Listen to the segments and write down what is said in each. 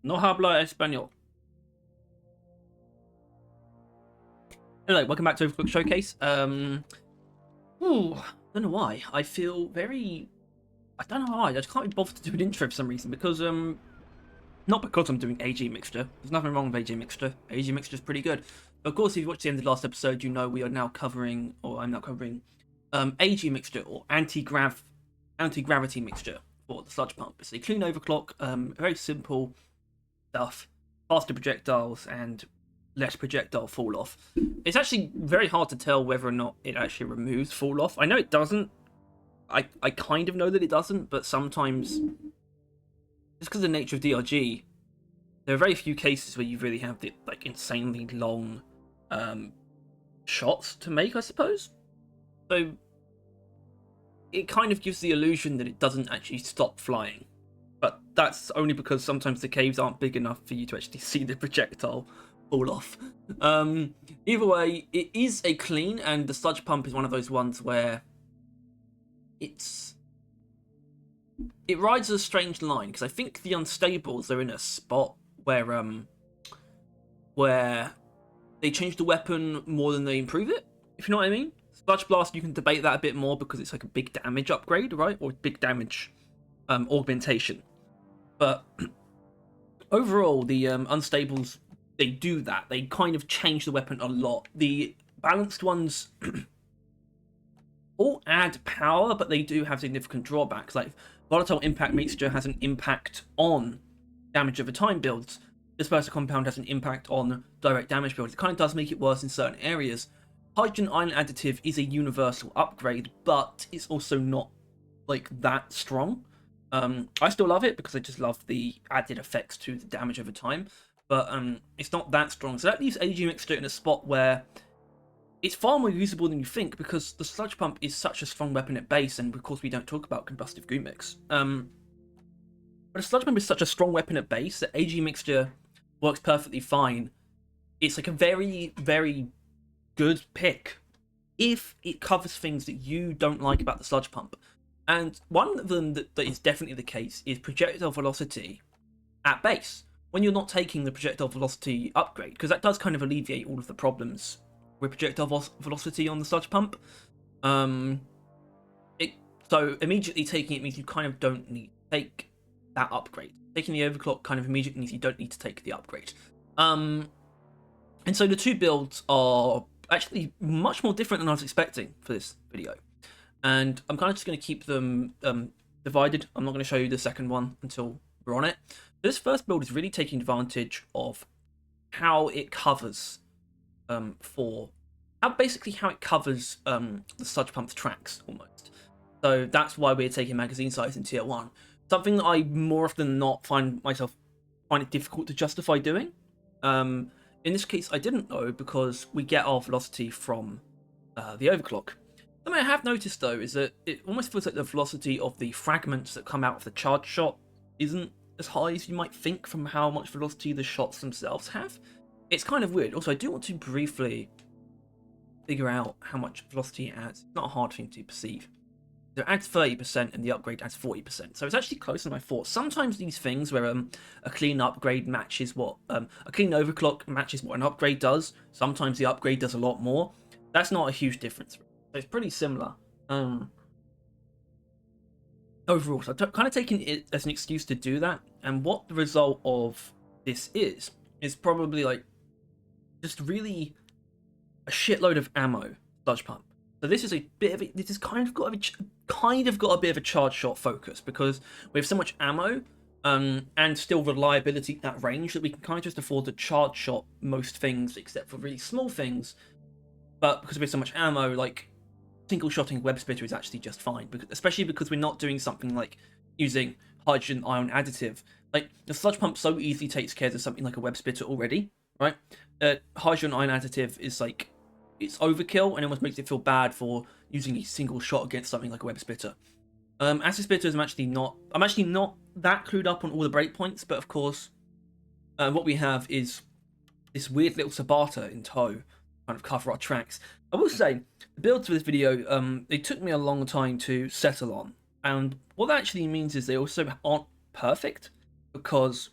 No habla español. Hello, welcome back to Overclock Showcase. I don't know why. I feel very... I don't know why. I just can't be bothered to do an intro for some reason because, not because I'm doing AG Mixture. There's nothing wrong with AG Mixture. AG Mixture is pretty good. But of course, if you watched the end of the last episode, you know we are now covering, or I'm now covering, AG Mixture, or anti-gravity mixture for the Sludge Pump. It's a clean overclock, very simple stuff, faster projectiles, and less projectile fall off. It's actually very hard to tell whether or not it actually removes fall off. I know it doesn't. I kind of know that it doesn't, but sometimes, just because of the nature of DRG, there are very few cases where you really have the like insanely long shots to make, I suppose. So it kind of gives the illusion that it doesn't actually stop flying. But that's only because sometimes the caves aren't big enough for you to actually see the projectile fall off. Either way, it is a clean, and the Sludge Pump is one of those ones where it rides a strange line, because I think the Unstables are in a spot where they change the weapon more than they improve it, if you know what I mean. Sludge Blast, you can debate that a bit more because it's like a big damage upgrade, right? Or big damage augmentation. But overall, the Unstables, they do that. They kind of change the weapon a lot. The balanced ones all add power, but they do have significant drawbacks. Like Volatile Impact Mixture has an impact on damage over time builds. Disperser Compound has an impact on direct damage builds. It kind of does make it worse in certain areas. Hydrogen Ion Additive is a universal upgrade, but it's also not like that strong. I still love it because I just love the added effects to the damage over time, but it's not that strong. So that leaves AG Mixture in a spot where it's far more usable than you think, because the Sludge Pump is such a strong weapon at base, and of course we don't talk about Combustive Goo Mix. But a Sludge Pump is such a strong weapon at base that AG Mixture works perfectly fine. It's like a very, very good pick if it covers things that you don't like about the Sludge Pump. And one of them that is definitely the case is projectile velocity at base, when you're not taking the projectile velocity upgrade, because that does kind of alleviate all of the problems with projectile velocity on the Sludge Pump. So immediately taking it means you kind of don't need to take that upgrade. Taking the Overclock kind of immediately means you don't need to take the upgrade. And so the two builds are actually much more different than I was expecting for this video. And I'm kind of just going to keep them divided. I'm not going to show you the second one until we're on it. This first build is really taking advantage of how it covers basically how it covers the Sludge Pump's tracks, almost. So that's why we're taking magazine size in tier 1. Something that I more often than not find it difficult to justify doing. In this case, I didn't know, because we get our velocity from the Overclock. Something I have noticed, though, is that it almost feels like the velocity of the fragments that come out of the charge shot isn't as high as you might think from how much velocity the shots themselves have. It's kind of weird. Also, I do want to briefly figure out how much velocity it adds. It's not a hard thing to perceive. So it adds 30% and the upgrade adds 40%. So it's actually closer than I thought. Sometimes these things where a clean upgrade matches what... a clean overclock matches what an upgrade does. Sometimes the upgrade does a lot more. That's not a huge difference. So it's pretty similar. Overall, so I've kind of taken it as an excuse to do that. And what the result of this is probably like just really a shitload of ammo Sludge Pump. So this is this has kind of got a bit of a charge shot focus, because we have so much ammo and still reliability at range that we can kind of just afford to charge shot most things except for really small things. But because we have so much ammo, like single shotting Web Splitter is actually just fine, especially because we're not doing something like using hydrogen ion additive. Like the Sludge Pump so easily takes care of something like a Web Splitter already, right? Hydrogen ion additive is like, it's overkill and almost makes it feel bad for using a single shot against something like a Web Splitter. Acid Splitters, I'm actually not that clued up on all the breakpoints, but of course, what we have is this weird little Subata in tow, kind of cover our tracks. I will say, the builds for this video, they took me a long time to settle on, and what that actually means is they also aren't perfect, because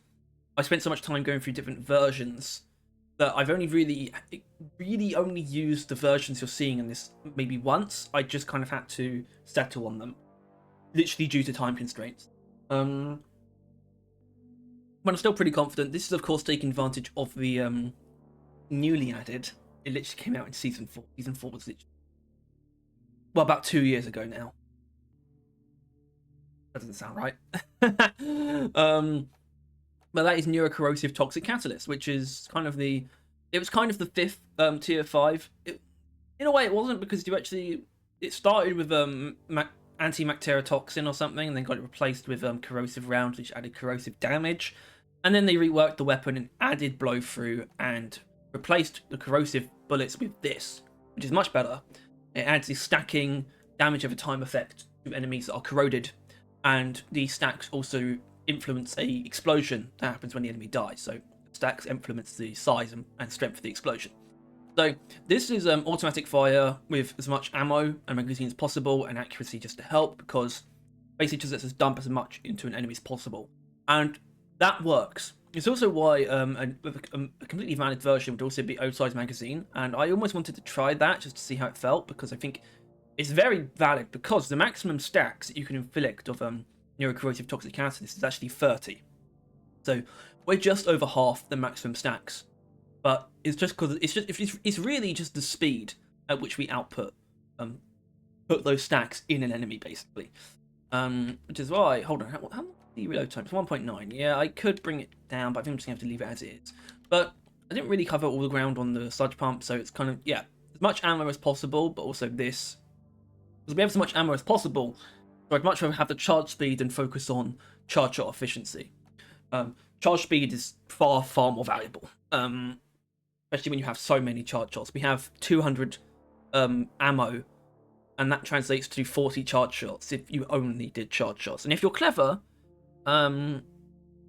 I spent so much time going through different versions that I've only really only used the versions you're seeing in this maybe once. I just kind of had to settle on them, literally due to time constraints. But I'm still pretty confident. This is, of course, taking advantage of the newly added. It literally came out in season 4. Season 4 was literally, well, about 2 years ago now. That doesn't sound right. But that is neurocorrosive toxic catalyst, which is kind of it was kind of the 5th tier 5. In a way, it wasn't, because it started with anti-macterotoxin or something, and then got it replaced with corrosive rounds, which added corrosive damage, and then they reworked the weapon and added blow through and replaced the corrosive bullets with this, which is much better. It adds the stacking damage over time effect to enemies that are corroded, and these stacks also influence a explosion that happens when the enemy dies. So stacks influence the size and strength of the explosion. So this is automatic fire with as much ammo and magazine as possible, and accuracy just to help, because basically just lets us dump as much into an enemy as possible, and that works. It's also why a completely valid version would also be oversized magazine, and I almost wanted to try that just to see how it felt, because I think it's very valid, because the maximum stacks that you can inflict of neurocorrosive toxic catalyst is actually 30. So we're just over half the maximum stacks, but it's just because it's really just the speed at which we output put those stacks in an enemy, basically. Which is why, hold on, how long the reload time? It's 1.9. Yeah, I could bring it down, but I think I'm just gonna have to leave it as it is. But I didn't really cover all the ground on the sludge pump, so it's kind of, yeah, as much ammo as possible, but also this, because we have as much ammo as possible. So I'd much rather have the charge speed than focus on charge shot efficiency. Charge speed is far more valuable, especially when you have so many charge shots. We have 200 ammo, and that translates to 40 charge shots if you only did charge shots. And if you're clever,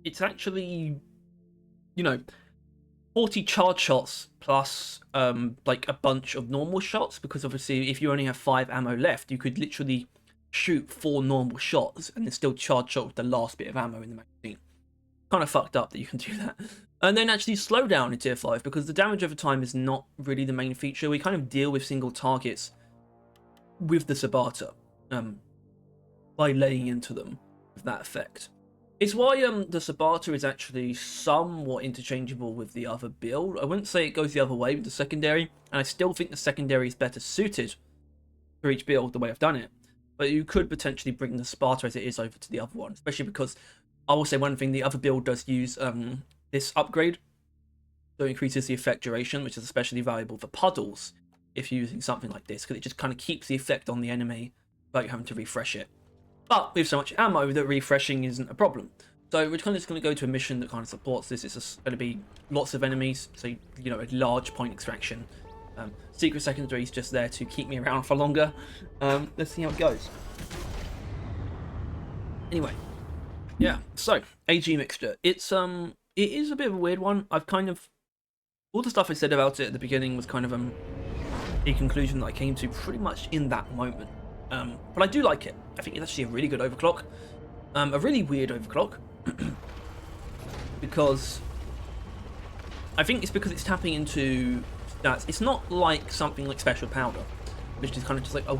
it's actually, 40 charge shots plus like a bunch of normal shots, because obviously if you only have 5 ammo left, you could literally shoot 4 normal shots and then still charge shot with the last bit of ammo in the magazine. Kind of fucked up that you can do that. And then actually slow down in tier 5, because the damage over time is not really the main feature. We kind of deal with single targets with the Subata by laying into them with that effect. It's why the Subata is actually somewhat interchangeable with the other build. I wouldn't say it goes the other way with the secondary, and I still think the secondary is better suited for each build the way I've done it. But you could potentially bring the Sparta as it is over to the other one, especially because I will say one thing, the other build does use this upgrade, so it increases the effect duration, which is especially valuable for puddles if you're using something like this, because it just kind of keeps the effect on the enemy without you having to refresh it. But with so much ammo, that refreshing isn't a problem. So we're kind of just going to go to a mission that kind of supports this. It's just going to be lots of enemies, so a large point extraction. Secret secondary is just there to keep me around for longer. Let's see how it goes. Anyway, yeah. So AG mixture. It is a bit of a weird one. I've kind of, all the stuff I said about it at the beginning was kind of a conclusion that I came to pretty much in that moment. But I do like it. I think it's actually a really good overclock. A really weird overclock. Because I think it's because it's tapping into stats. It's not like something like special powder, which is kind of just like or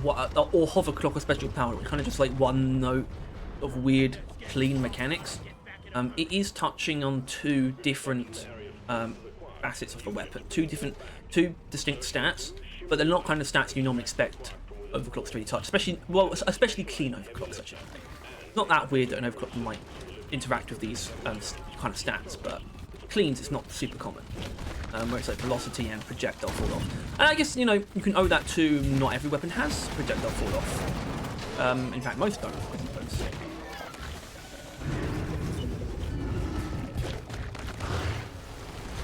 hoverclock or special powder, which kind of just like one note of weird clean mechanics. It is touching on 2 different facets of the weapon, 2 distinct stats, but they're not kind of stats you normally expect overclocks to really touch, especially clean overclocks. Actually, it's not that weird that an overclock might interact with these kind of stats, but cleans it's not super common. Where it's like velocity and projectile fall off, and I guess you can owe that to not every weapon has projectile fall off. In fact, most don't, I suppose.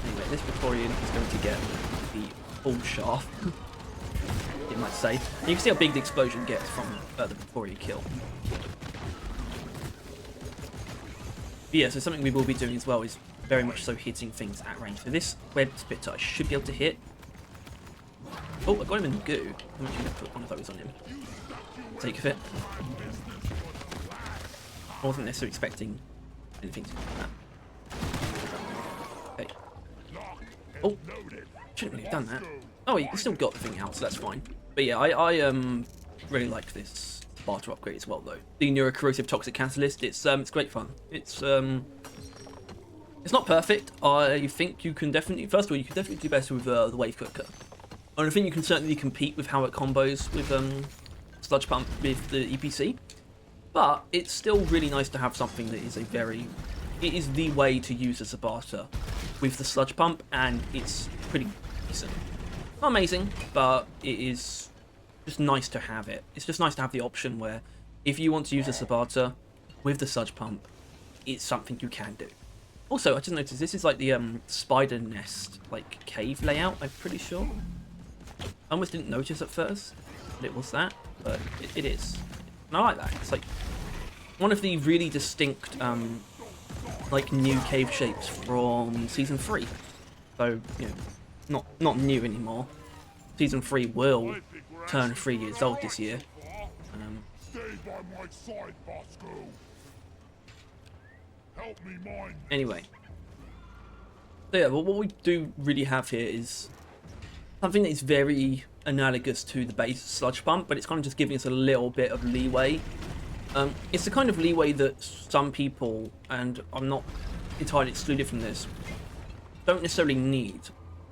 Anyway, this Praetorian is going to get the full shaft. It might say. And you can see how big the explosion gets from the Praetorian kill. But yeah, so something we will be doing as well is very much so hitting things at range. So this web spitter I should be able to hit. Oh, I got him in the goo. I'm actually going to put one of those on him. Take of it. I wasn't necessarily expecting anything to do with that. Oh, shouldn't really have done that. Oh, you still got the thing out, so that's fine. But yeah, I really like this Subata upgrade as well, though. The neurocorrosive toxic catalyst, it's great fun. It's not perfect. I think you can definitely, first of all, you can definitely do better with the wave cooker. And I think you can certainly compete with how it combos with Sludge Pump with the EPC. But it's still really nice to have something that is it is the way to use a Subata with the Sludge Pump, and it's pretty decent. Not amazing, but it is just nice to have it. It's just nice to have the option where if you want to use a Subata with the Sludge Pump, it's something you can do. Also, I just noticed this is like the spider nest, like cave layout, I'm pretty sure. I almost didn't notice at first that it was that, but it is. And I like that. It's like one of the really distinct like new cave shapes from season 3. So, you know, not new anymore. Season 3 will turn 3 years old this year. Anyway. So yeah, well, what we do really have here is something that is very analogous to the base Sludge Pump, but it's kind of just giving us a little bit of leeway. It's the kind of leeway that some people, and I'm not entirely excluded from this, don't necessarily need.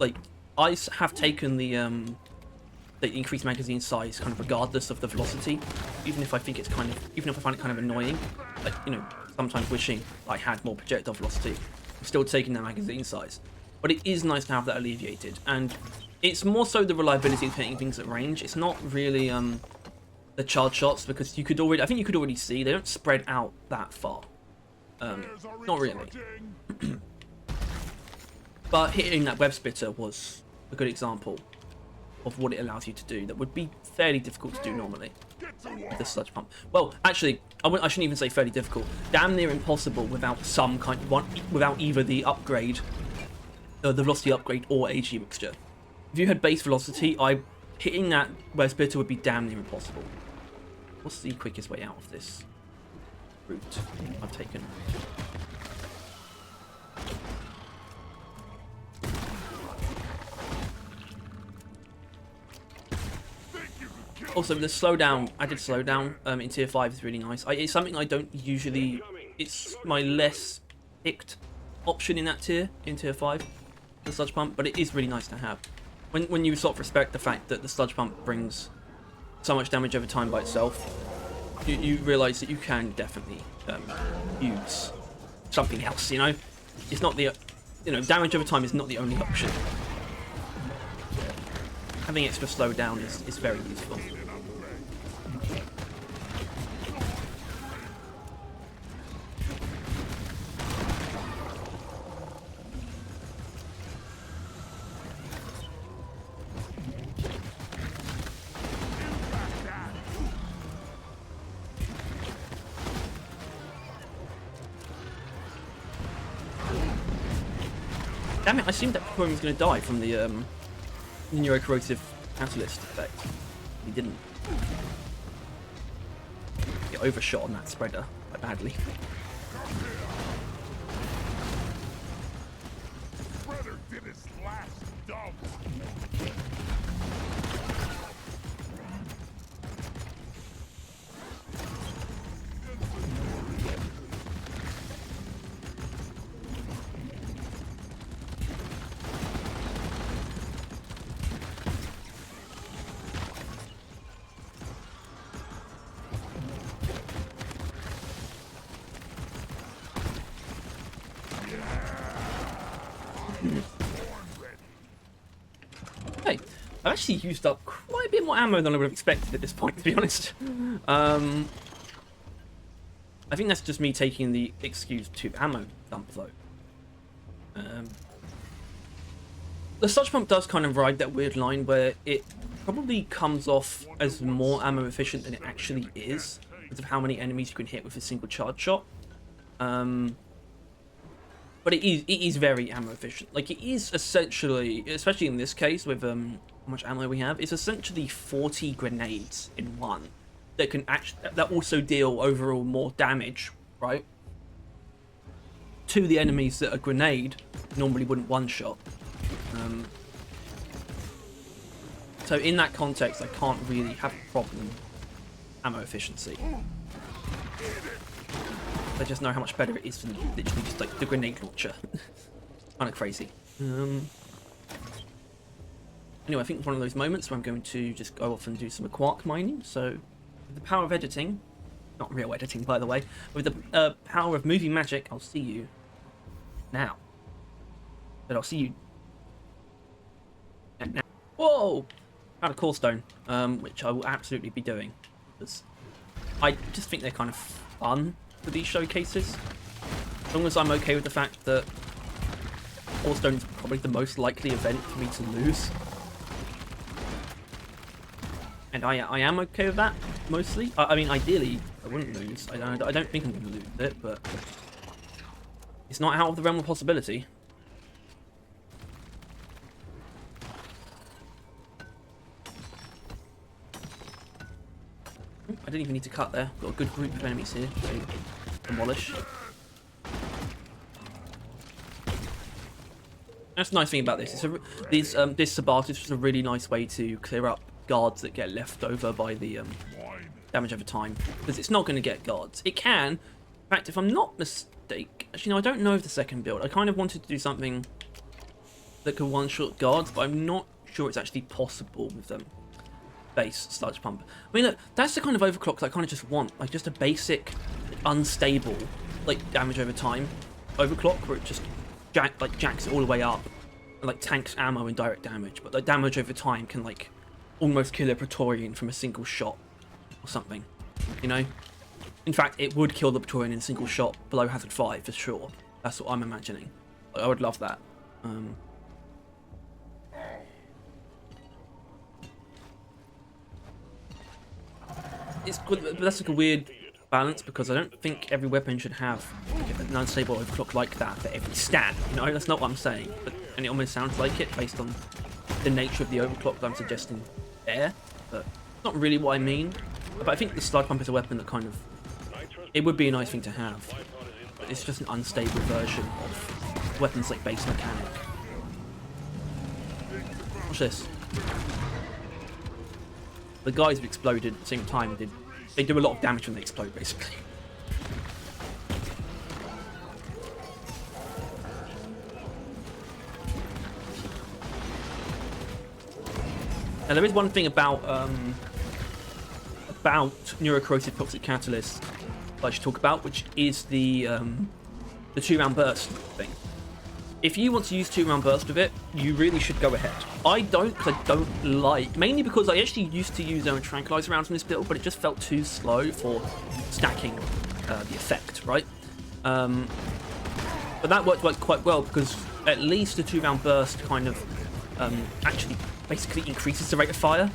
Like, I have taken the increased magazine size kind of regardless of the velocity, even if I find it kind of annoying. Like, you know, sometimes wishing I had more projectile velocity. I'm still taking that magazine size, but it is nice to have that alleviated, and it's more so the reliability of hitting things at range. It's not really the charge shots, because you could already see they don't spread out that far. Not really. But hitting that web splitter was a good example of what it allows you to do that would be fairly difficult to do normally with the Sludge Pump. Well, actually, I shouldn't even say fairly difficult. Damn near impossible without without either the upgrade, the velocity upgrade, or AG mixture. If you had base velocity, hitting that web splitter would be damn near impossible. What's the quickest way out of this route I've taken? Also, the slowdown, added slowdown in tier 5 is really nice. It's something I don't usually, it's my less picked option in that tier, in tier 5, the Sludge Pump, but it is really nice to have. When you sort of respect the fact that the Sludge Pump brings so much damage over time by itself, you realise that you can definitely use something else, you know? It's not the, you know, damage over time is not the only option. Having extra slowdown is very useful. Damn it, I assumed that Pokemon was going to die from the neurocorrosive catalyst effect. He didn't. Get overshot on that spreader quite badly. Spreader did his last dump. Hey, I've actually used up quite a bit more ammo than I would have expected at this point, to be honest. I think that's just me taking the excuse to ammo dump, though. The Sludge Pump does kind of ride that weird line where it probably comes off as more ammo efficient than it actually is, because of how many enemies you can hit with a single charge shot. But it is very ammo efficient. Like, it is essentially, especially in this case with how much ammo we have, it's essentially 40 grenades in one that can that also deal overall more damage, right, to the enemies that a grenade normally wouldn't one-shot. So in that context, I can't really have a problem with ammo efficiency. I just know how much better it is than literally just like the grenade launcher. Kind of crazy. Anyway, I think it's one of those moments where I'm going to just go off and do some quark mining. So with the power of editing, not real editing by the way, with the power of movie magic, I'll see you now. But I'll see you now. Whoa! Found a core stone, which I will absolutely be doing. Because I just think they're kind of fun for these showcases. As long as I'm okay with the fact that core stone is probably the most likely event for me to lose. And I am okay with that, mostly. I mean, ideally, I wouldn't lose. I don't think I'm going to lose it, but it's not out of the realm of possibility. I didn't even need to cut there. Got a good group of enemies here to demolish. That's the nice thing about this. This Subata is just a really nice way to clear up guards that get left over by the damage over time, because it's not going to get guards. It can. In fact, if I'm not mistaken, actually no, I don't know of the second build. I kind of wanted to do something that could one-shot guards, but I'm not sure it's actually possible with them. Base sludge pump. I mean, look, that's the kind of overclock that I kind of just want, like just a basic, unstable, like damage over time overclock where it just jacks it all the way up and like tanks ammo and direct damage, but the damage over time can like almost kill a Praetorian from a single shot or something, you know? In fact, it would kill the Praetorian in a single shot below hazard 5 for sure. That's what I'm imagining. I would love that. It's good, but that's like a weird balance because I don't think every weapon should have like an unstable overclock like that for every stat. You know, that's not what I'm saying. But and it almost sounds like it based on the nature of the overclock that I'm suggesting there. But not really what I mean. But I think the sludge pump is a weapon that kind of it would be a nice thing to have. But it's just an unstable version of weapons like base mechanic. Watch this. The guys who exploded at the same time they do a lot of damage when they explode, basically. Now there is one thing about neurocorrosive toxic catalysts that I should talk about, which is the 2-round burst thing. If you want to use 2-round burst with it, you really should go ahead. I don't, because I don't like... Mainly because I actually used to use tranquilizer rounds in this build, but it just felt too slow for stacking the effect, right? But that worked quite well, because at least the 2-round burst kind of actually basically increases the rate of fire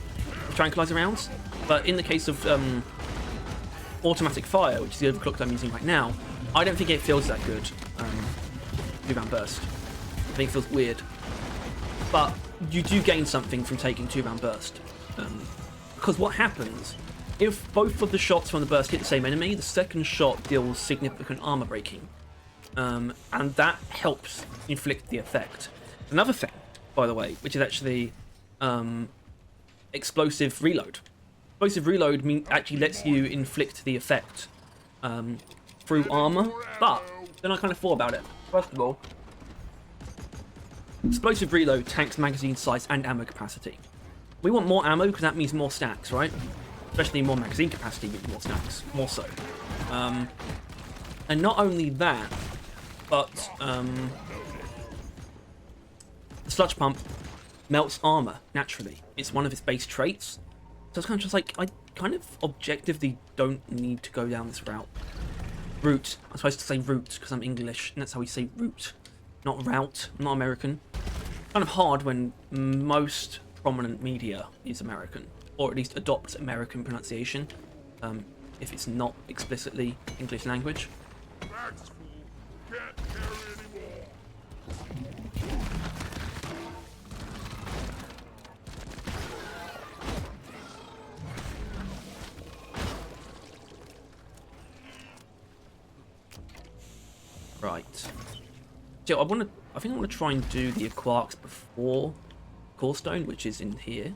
of tranquilizer rounds. But in the case of automatic fire, which is the overclock that I'm using right now, I don't think it feels that good. 2-round burst. I think it feels weird. But you do gain something from taking 2-round burst. Because what happens, if both of the shots from the burst hit the same enemy, the second shot deals significant armor breaking. And that helps inflict the effect. Another thing, by the way, which is actually explosive reload. Explosive reload actually lets you inflict the effect through armor, but then I kind of thought about it. First of all, explosive reload tanks magazine size and ammo capacity. We want more ammo because that means more stacks, right? Especially more magazine capacity means more stacks, more so. And not only that, but the sludge pump melts armor naturally. It's one of its base traits. So it's kind of just like, I kind of objectively don't need to go down this route. Route. I'm supposed to say route because I'm English, and that's how we say route, not route. I'm not American. Kind of hard when most prominent media is American, or at least adopts American pronunciation, if it's not explicitly English language. Right. So I think I want to try and do the Quarks before Corestone, which is in here.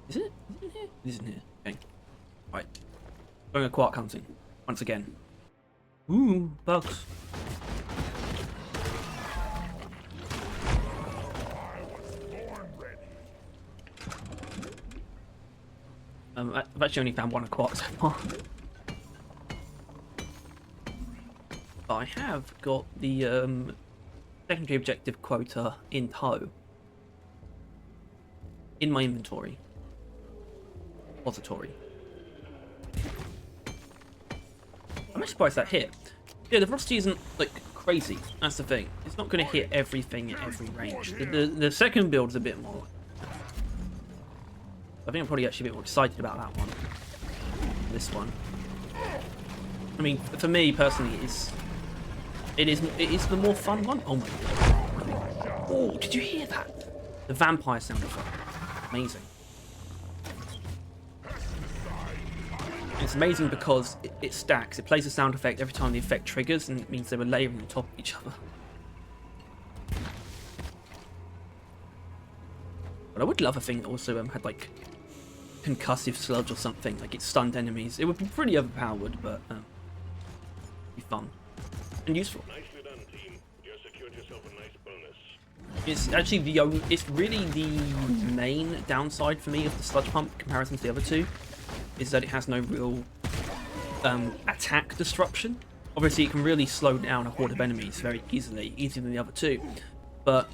Is it? Is it in here? It is in here. Okay. Right. Going a Quark hunting once again. Ooh, bugs. I've actually only found one Quark so far. But I have got the secondary objective quota in tow. In my inventory. Repository. I'm actually surprised that hit. Yeah, the velocity isn't like crazy. That's the thing. It's not going to hit everything at every range. The second build is a bit more. I think I'm probably actually a bit more excited about that one. This one. I mean, for me personally, it is the more fun one. Oh my god! Oh, did you hear that? The vampire sound effect. Amazing. It's amazing because it stacks. It plays a sound effect every time the effect triggers, and it means they were layering on top of each other. But I would love a thing that also had like concussive sludge or something, like it stunned enemies. It would be pretty overpowered, but be fun and useful. Nicely done, team. You secured yourself a nice bonus. It's actually it's really the main downside for me of the sludge pump in comparison to the other two, is that it has no real attack disruption. Obviously, it can really slow down a horde of enemies very easily, easier than the other two. But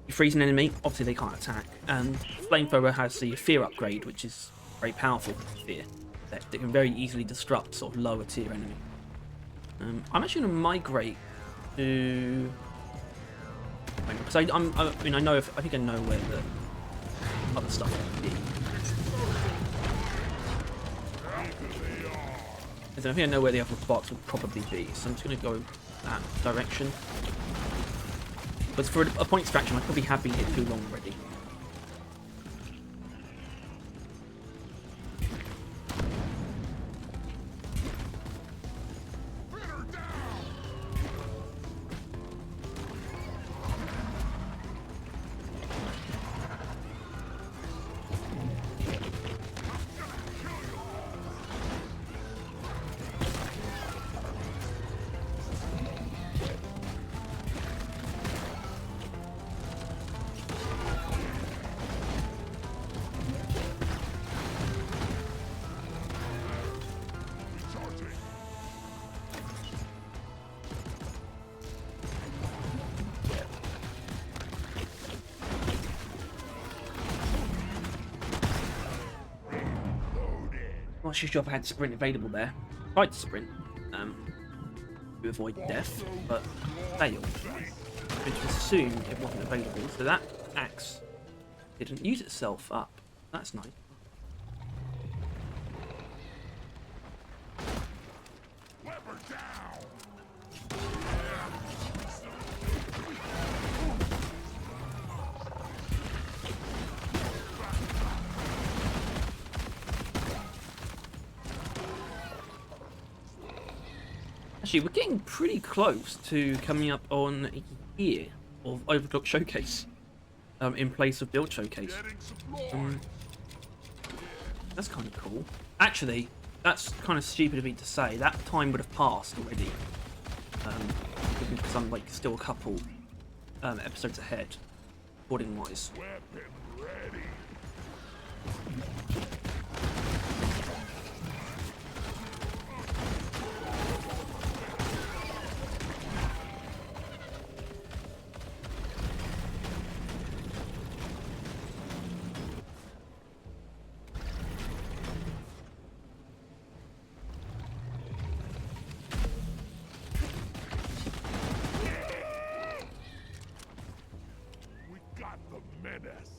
you freeze an enemy, obviously they can't attack. And Flamethrower has the Fear upgrade, which is very powerful Fear. That can very easily disrupt sort of lower tier enemy. I'm actually going to migrate to... Because I mean, I think I know where the other stuff will be. I think I know where the other box will probably be, so I'm just going to go that direction. But for a point extraction, I probably have been here too long already. I'm not sure if I had sprint available there. Tried to sprint to avoid death, but failed. I just assumed it wasn't available, so that axe didn't use itself up. That's nice. Actually, we're getting pretty close to coming up on a year of Overclock Showcase in place of Build Showcase. That's kind of cool. Actually, that's kind of stupid of me to say. That time would have passed already. Because I'm like still a couple episodes ahead, recording-wise.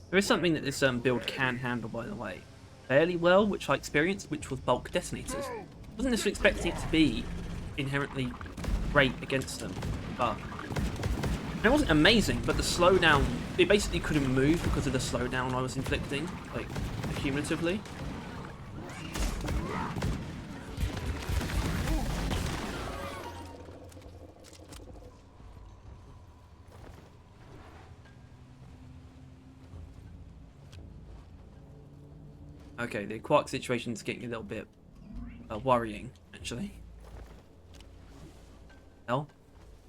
There is something that this build can handle, by the way, fairly well, which I experienced, which was bulk detonators. I wasn't necessarily expecting it to be inherently great against them, but it wasn't amazing. But the slowdown, it basically couldn't move because of the slowdown I was inflicting, like cumulatively. Okay, the quark situation is getting a little bit worrying, actually. Well,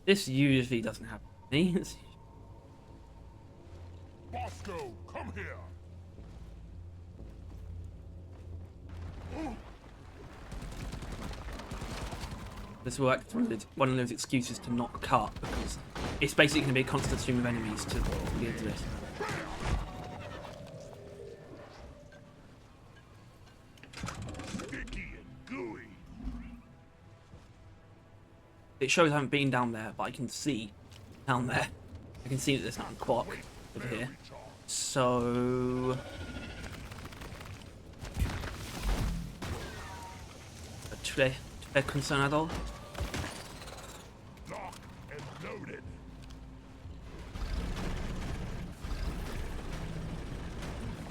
this usually doesn't happen to me. Bosco, come here. This will act as one of those excuses to not cut, because it's basically going to be a constant stream of enemies to the end of this. Sticky and gooey. It shows I haven't been down there, but I can see down there. I can see that there's not a quark over here. So... très concernado. Lock and loaded.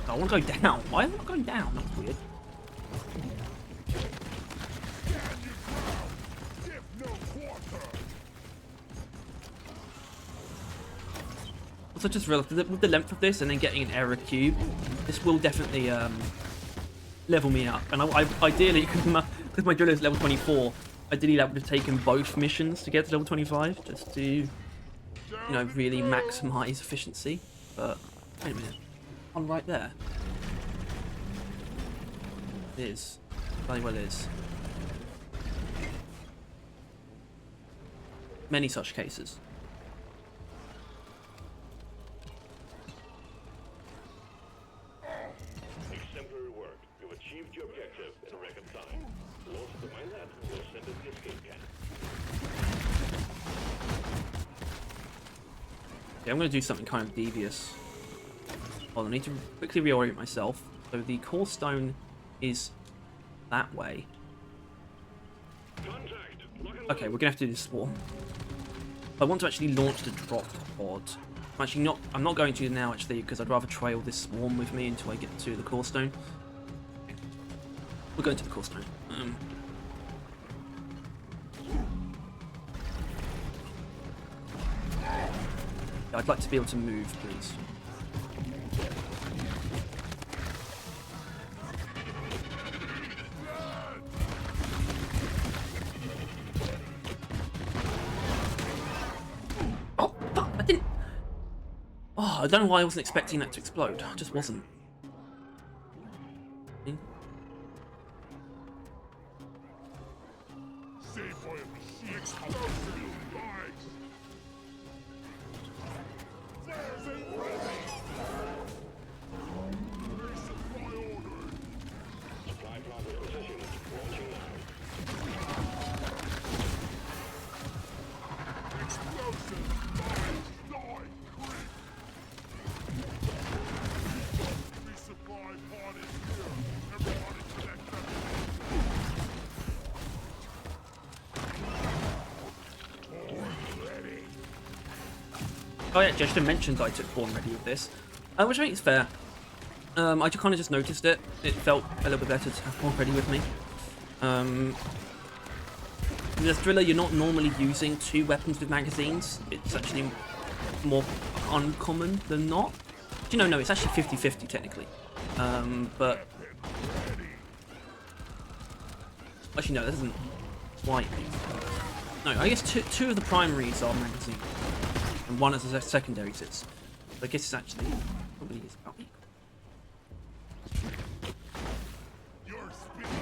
I want to go down. Why am I not going down? That's weird. Stand your ground. Give no quarter. Also, just realized that with the length of this and then getting an error cube, this will definitely level me up. And I ideally, because my driller is level 24, ideally that would have taken both missions to get to level 25, just to, you know, really maximize efficiency. But wait a minute, one right there. It is. Bloody well is. Many such cases. Exemplary work. You've achieved your objective in a record time. Lost the mainland will send us the escape can. Okay, I'm going to do something kind of devious. Hold on, I need to quickly reorient myself. So the core stone is that way. Contact! Lock and Okay, we're going to have to do this swarm. I want to actually launch the drop pod. I'm not going to now, actually, because I'd rather trail this swarm with me until I get to the core stone. Okay. We're going to the core stone. I'd like to be able to move, please. Oh, fuck! I didn't... Oh, I don't know why I wasn't expecting that to explode. I just wasn't. Save for a machine. Explosive device. Flares ain't ready. Resupply ordered. supply plant in position. Launching now. Explosive device. Die. Creep. Resupply pod is here. Everybody connect up. Ready. Oh yeah, Justin mentioned I took Born Ready with this, which I think is fair. I kind of just noticed it. It felt a little bit better to have Born Ready with me. In this driller, you're not normally using 2 weapons with magazines. It's actually more uncommon than not. You know, no, it's actually 50-50 technically. But actually, no, that doesn't quite. No, I guess two of the primaries are magazine, and one is a secondary sits. So I guess it's actually probably is about equal. You're spinning.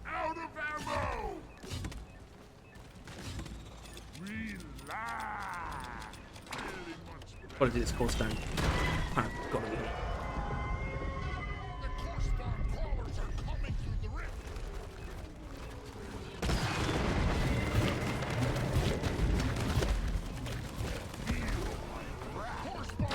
Out of ammo. Relax. Really much. Gotta do this core stone. Kind of gotta do it. The correspond crawlers are coming through the rift. Correspond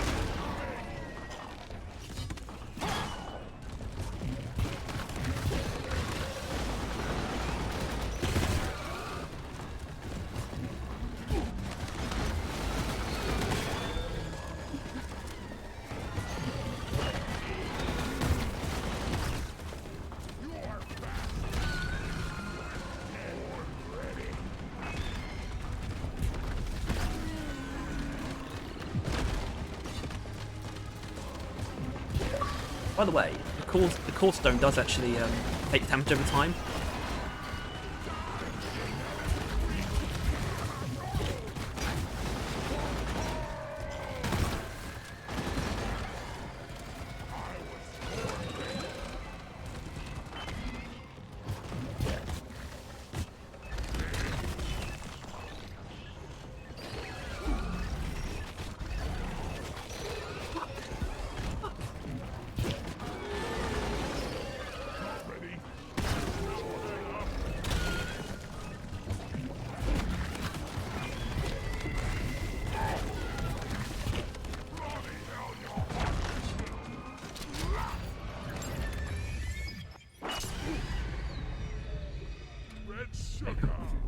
By the way, the core stone does actually take damage over time.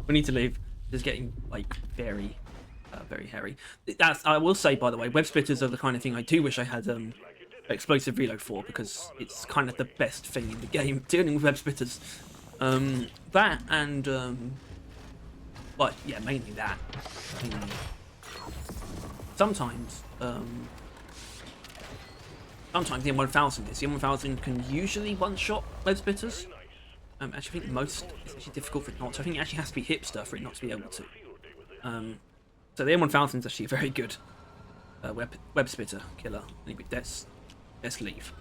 We need to leave. It's getting like very hairy. I will say, by the way, web splitters are the kind of thing I do wish I had explosive reload for, because it's kind of the best thing in the game dealing with web splitters. That and well, yeah, mainly that. Sometimes sometimes the M1000 is. The M1000 can usually one-shot web splitters. Actually, I think most it's actually difficult for it not to. I think it actually has to be hipster for it not to be able to. So the M1000 is actually a very good web splitter killer. Anyway, let's leave.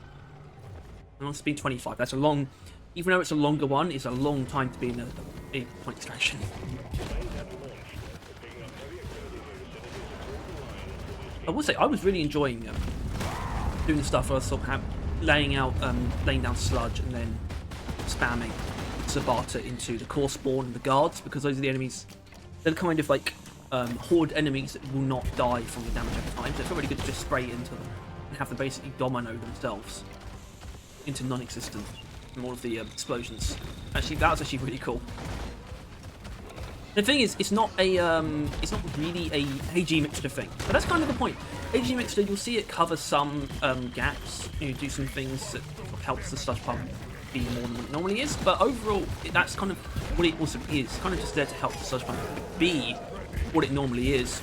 And on speed 25. That's a long, even though it's a longer one, it's a long time to be in a point extraction. I will say I was really enjoying doing the stuff where I was sort of laying down sludge and then spamming Subata into the core spawn and the guards, because those are the enemies. They're kind of like horde enemies that will not die from the damage over time. So it's really good to just spray into them and have them basically domino themselves into non-existent from all of the explosions. Actually, that was actually really cool. The thing is, it's not really a AG mixture thing, but that's kind of the point. AG mixture, you'll see it cover some gaps. You do some things that helps the sludge pump be more than what it normally is, but overall that's kind of what it also is. It's kind of just there to help the sludge pump be what it normally is,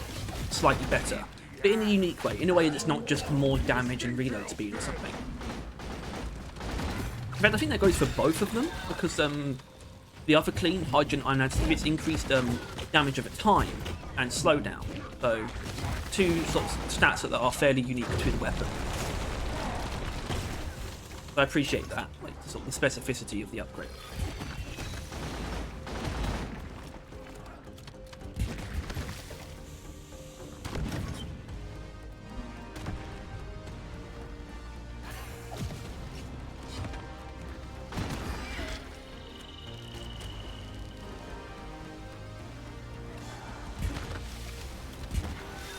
slightly better, but in a unique way, in a way that's not just more damage and reload speed or something. In fact, I think that goes for both of them, because the other clean, hydrogen ionized, it's increased damage over time and slowdown, so two sort of stats that are fairly unique to the weapon. I appreciate that, like sort of the specificity of the upgrade.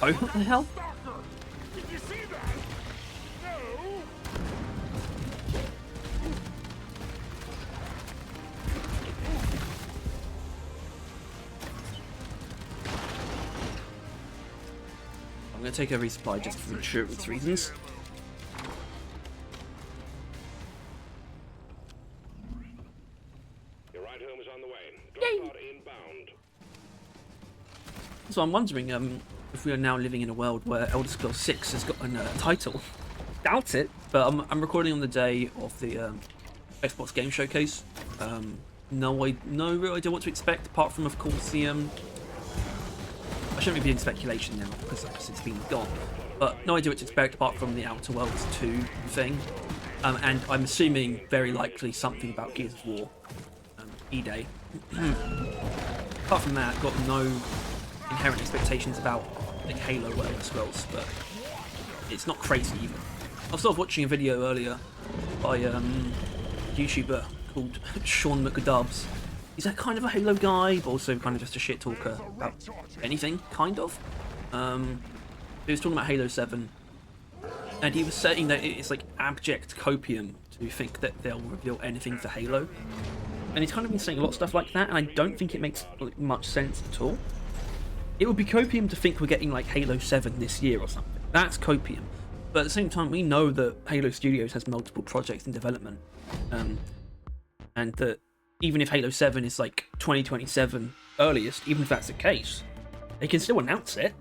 Oh, what the hell? Did you see that? No. I'm going to take a resupply just for insurance reasons. Your ride home is on the way. Drop pod inbound. So I'm wondering if we are now living in a world where Elder Scrolls 6 has got a title. Doubt it, but I'm recording on the day of the Xbox Game Showcase. No real idea what to expect, apart from, of course, the I shouldn't be in speculation now because it's been gone, but no idea what to expect apart from the Outer Worlds 2 thing, and I'm assuming very likely something about Gears of War E-Day. Apart from that, got no inherent expectations about like Halo or Elder Scrolls, but it's not crazy either. I was sort of watching a video earlier by a YouTuber called Sean McDubs. He's that kind of a Halo guy, but also kind of just a shit talker about anything, kind of. He was talking about Halo 7, and he was saying that it's like abject copium to think that they'll reveal anything for Halo. And he's kind of been saying a lot of stuff like that, and I don't think it makes like, much sense at all. It would be copium to think we're getting like Halo 7 this year or something. That's copium. But at the same time, we know that Halo Studios has multiple projects in development, and that even if Halo 7 is like 2027 earliest, even if that's the case, they can still announce it.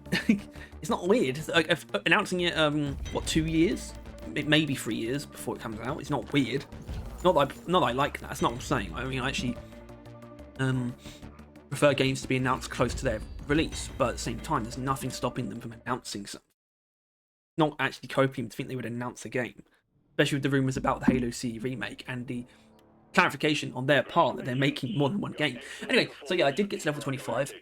It's not weird. Like announcing it, what, 2 years it may be 3 years before it comes out. It's not weird. Not that I like that. That's not what I'm saying. I mean, I actually prefer games to be announced close to their release, but at the same time, there's nothing stopping them from announcing something. Not actually copium to think they would announce a game, especially with the rumors about the Halo CE remake and the clarification on their part that they're making more than one game. Anyway, so yeah, I did get to level 25.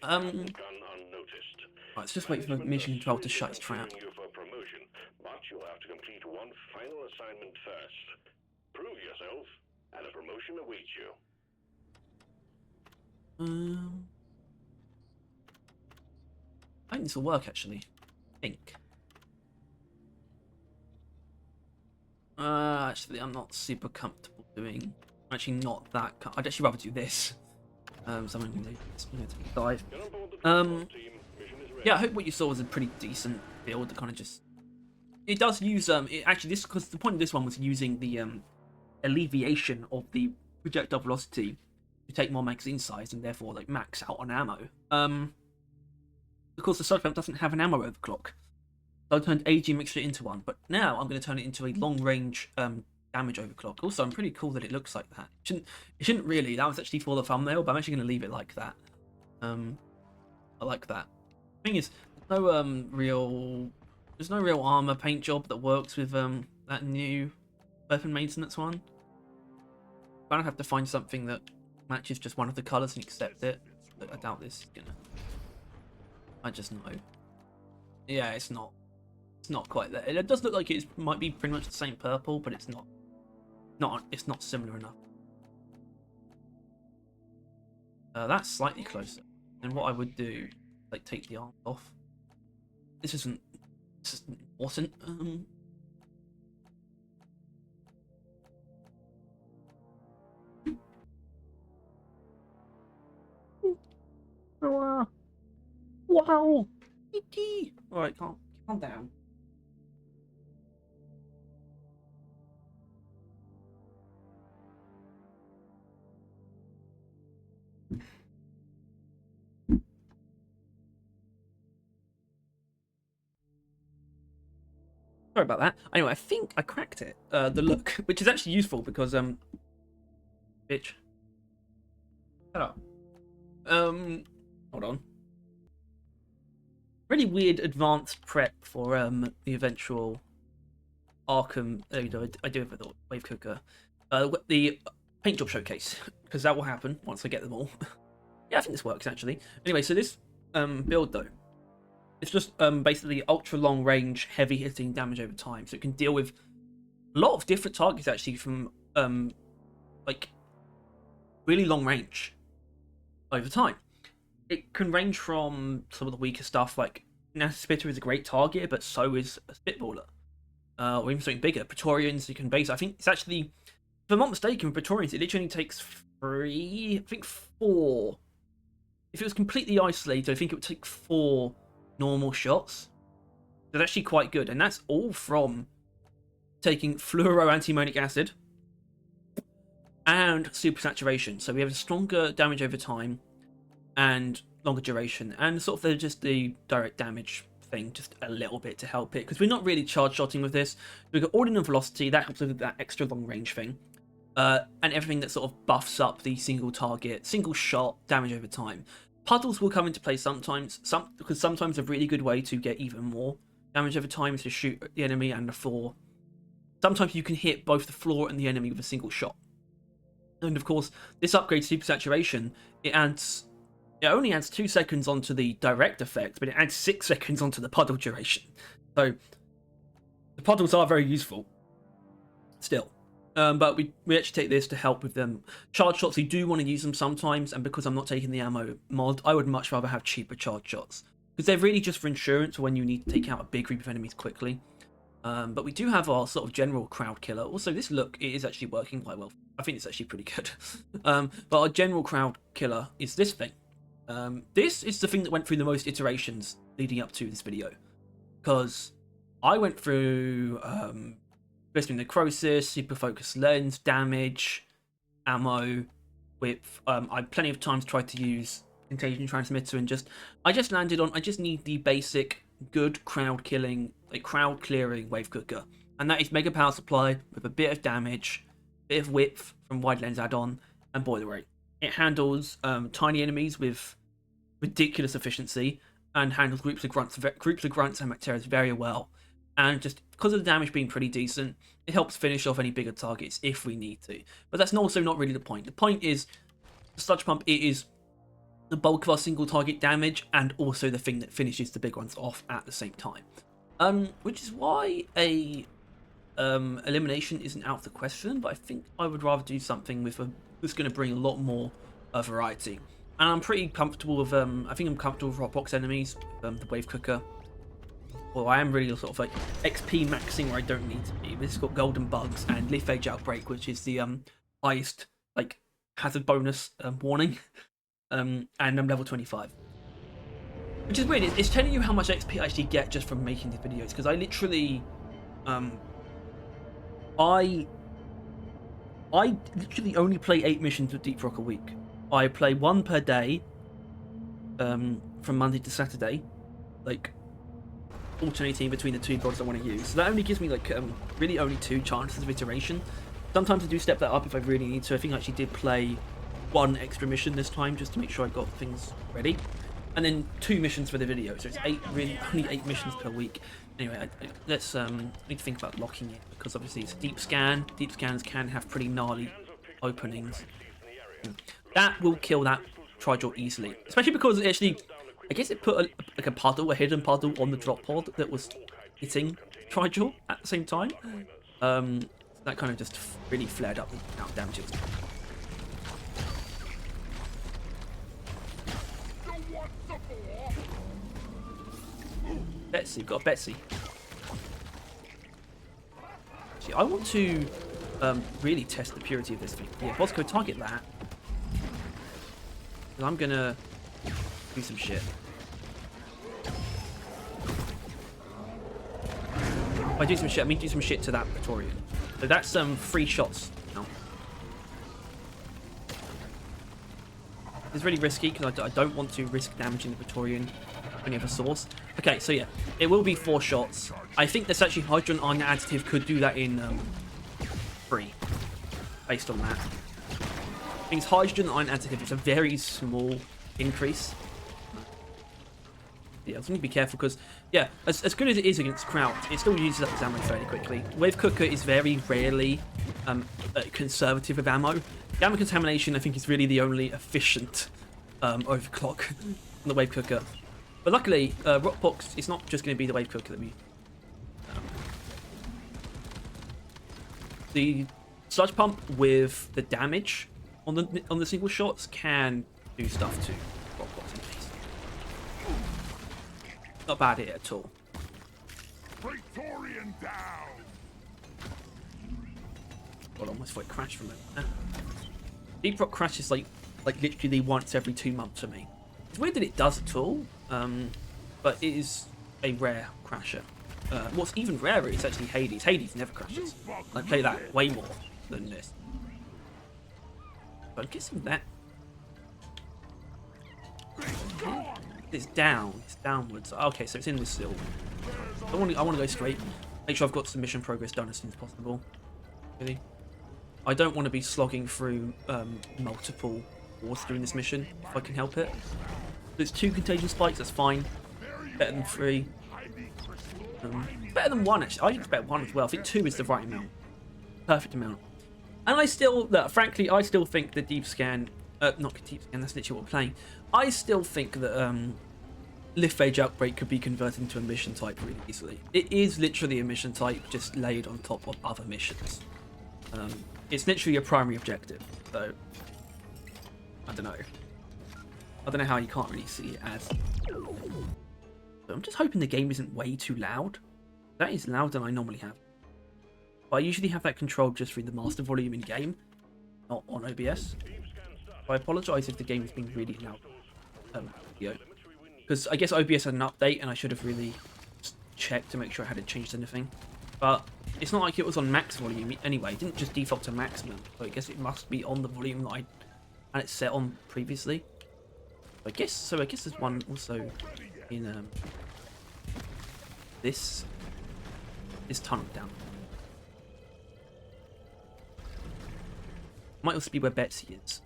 Let's just wait for Mission 12 to shut its trap. You for promotion, but you'll have to complete one final assignment first. Prove yourself, and a promotion awaits you. I think this will work actually. I think. Actually, I'm not super comfortable doing. Actually, not that. I'd actually rather do this. So I'm going to take a dive. Yeah, I hope what you saw was a pretty decent build. That kind of just. It does use actually this because the point of this one was using the alleviation of the projectile velocity to take more magazine size and therefore like max out on ammo. Of course, the Sludge doesn't have an ammo overclock. So I turned AG mixture into one, but now I'm going to turn it into a long-range damage overclock. Also, I'm pretty cool that it looks like that. It shouldn't really. That was actually for the thumbnail, but I'm actually going to leave it like that. I like that. Thing is, there's no real armor paint job that works with that new weapon maintenance one. I'm gonna have to find something that matches just one of the colors and accept it. But I doubt this is gonna. I just know. Yeah, it's not. It's not quite there. It does look like it might be pretty much the same purple, but it's not. It's not similar enough. That's slightly closer. And what I would do, like, take the arm off. This isn't important. Wow. All right, calm down. Sorry about that. Anyway, I think I cracked it. The look, which is actually useful because bitch. Shut up. Hold on. Really weird advanced prep for the eventual Arkham. There you go. I do it with the wave cooker. The paint job showcase, because that will happen once I get them all. Yeah, I think this works actually. Anyway, so this build though, it's just basically ultra long range, heavy hitting damage over time, so it can deal with a lot of different targets actually from like really long range over time. It can range from some of the weaker stuff, like Spitter is a great target, but so is a Spitballer. Or even something bigger. Praetorians, you can base. I think it's actually, if I'm not mistaken, with Praetorians, it literally takes 4. If it was completely isolated, I think it would take 4 normal shots. That's actually quite good, and that's all from taking fluoro antimonic acid and super saturation. So we have a stronger damage over time and longer duration, and sort of just the direct damage thing just a little bit to help it, because we're not really charge shotting with this. We've got ordinance velocity that helps with that extra long range thing, and everything that sort of buffs up the single target, single shot damage over time. Puddles will come into play sometimes, because sometimes a really good way to get even more damage over time is to shoot at the enemy and the floor. Sometimes you can hit both the floor and the enemy with a single shot. And of course, this upgrade super saturation, it only adds 2 seconds onto the direct effect, but it adds 6 seconds onto the puddle duration. So the puddles are very useful still. But we actually take this to help with them. Charge shots, we do want to use them sometimes, and because I'm not taking the ammo mod, I would much rather have cheaper charge shots, because they're really just for insurance when you need to take out a big group of enemies quickly. But we do have our sort of general crowd killer. Also, this look, it is actually working quite well. I think it's actually pretty good. But our general crowd killer is this thing. This is the thing that went through the most iterations leading up to this video, because I went through Blistering Necrosis, Super Focus Lens, damage, ammo, width. I plenty of times tried to use Contagion Transmitter, and I just landed on, I just need the basic good crowd killing, like crowd clearing wave cooker. and that is Mega Power Supply with a bit of damage, bit of width from Wide Lens add-on, and Boiler Rate. It handles tiny enemies with ridiculous efficiency, and handles groups of grunts and bacteria very well. And just because of the damage being pretty decent, it helps finish off any bigger targets if we need to. But that's also not really the point. The point is, the Sludge Pump, it is the bulk of our single target damage, and also the thing that finishes the big ones off at the same time. Which is why a elimination isn't out of the question, but I think I would rather do something with that's going to bring a lot more variety. And I'm pretty comfortable with I think I'm comfortable with Rockbox enemies, the Wave Cooker. Well, I am really sort of like XP maxing where I don't need to be. This has got Golden Bugs and Lift Age Outbreak, which is the highest like hazard bonus warning. And I'm level 25. Which is weird, it's telling you how much XP I actually get just from making these videos, because I literally I literally only play 8 missions with Deep Rock a week. I play 1 per day from Monday to Saturday, like alternating between the 2 builds I want to use. So that only gives me like really only 2 chances of iteration. Sometimes I do step that up if I really need to. I think I actually did play 1 extra mission this time just to make sure I got things ready, and then 2 missions for the video. So it's only 8 missions per week. Anyway, let's need to think about locking it, because obviously it's a deep scan. Deep scans can have pretty gnarly openings. That will kill that Trijaw easily, especially because it actually, I guess it put like a puddle, a hidden puddle on the drop pod that was hitting Trijaw at the same time. That kind of just really flared up the amount of damage it was doing. Betsy, got a Betsy. See, I want to really test the purity of this thing. Yeah, Bosco, target that. I'm gonna do some shit. If I do some shit, I mean do some shit to that Praetorian. So that's 3 shots now. It's really risky because I don't want to risk damaging the Praetorian any other source. Okay, so yeah, it will be 4 shots. I think this actually Hydrogen Iron additive could do that in 3, based on that. I think Hydrogen Iron additive is a very small increase. Yeah, I just need to be careful because, yeah, as good as it is against Kraut, it still uses up its ammo fairly quickly. Wave Cooker is very rarely conservative with ammo. Gamma Contamination, I think, is really the only efficient overclock on the Wave Cooker. But luckily, Rockbox, it's not just going to be the Wave Cooker that we... the Sludge Pump with the damage on the single shots can do stuff to Rockbox enemies. Not bad here at all. Praetorian down. God, I almost thought it crashed from it. Deep Rock crashes like literally once every 2 months for me. It's weird that it does at all, but it is a rare crasher. What's even rarer is actually Hades. Hades never crashes. I play that way more than this. But I'm guessing that it's down. It's downwards. Okay, so it's in this still. I want to go straight. Make sure I've got some mission progress done as soon as possible. Really, I don't want to be slogging through multiple wars during this mission if I can help it. There's 2 contagion spikes. That's fine. Better than 3. Better than 1 actually. I expect 1 as well. I think 2 is the right amount. Perfect amount. And I still, frankly, I still think the deep scan, not deep scan, that's literally what we're playing. I still think that Lift Phage Outbreak could be converted into a mission type really easily. It is literally a mission type just laid on top of other missions. It's literally a primary objective, so I don't know. I don't know how you can't really see it as. So I'm just hoping the game isn't way too loud. That is louder than I normally have. But I usually have that controlled just through the master volume in game, not on OBS. So I apologise if the game has been really loud. Because I guess OBS had an update and I should have really checked to make sure I hadn't changed anything. But it's not like it was on max volume anyway. It didn't just default to maximum. So I guess it must be on the volume that I had it set on previously. I guess there's one also in this tunnel down. Might also be where Betsy is.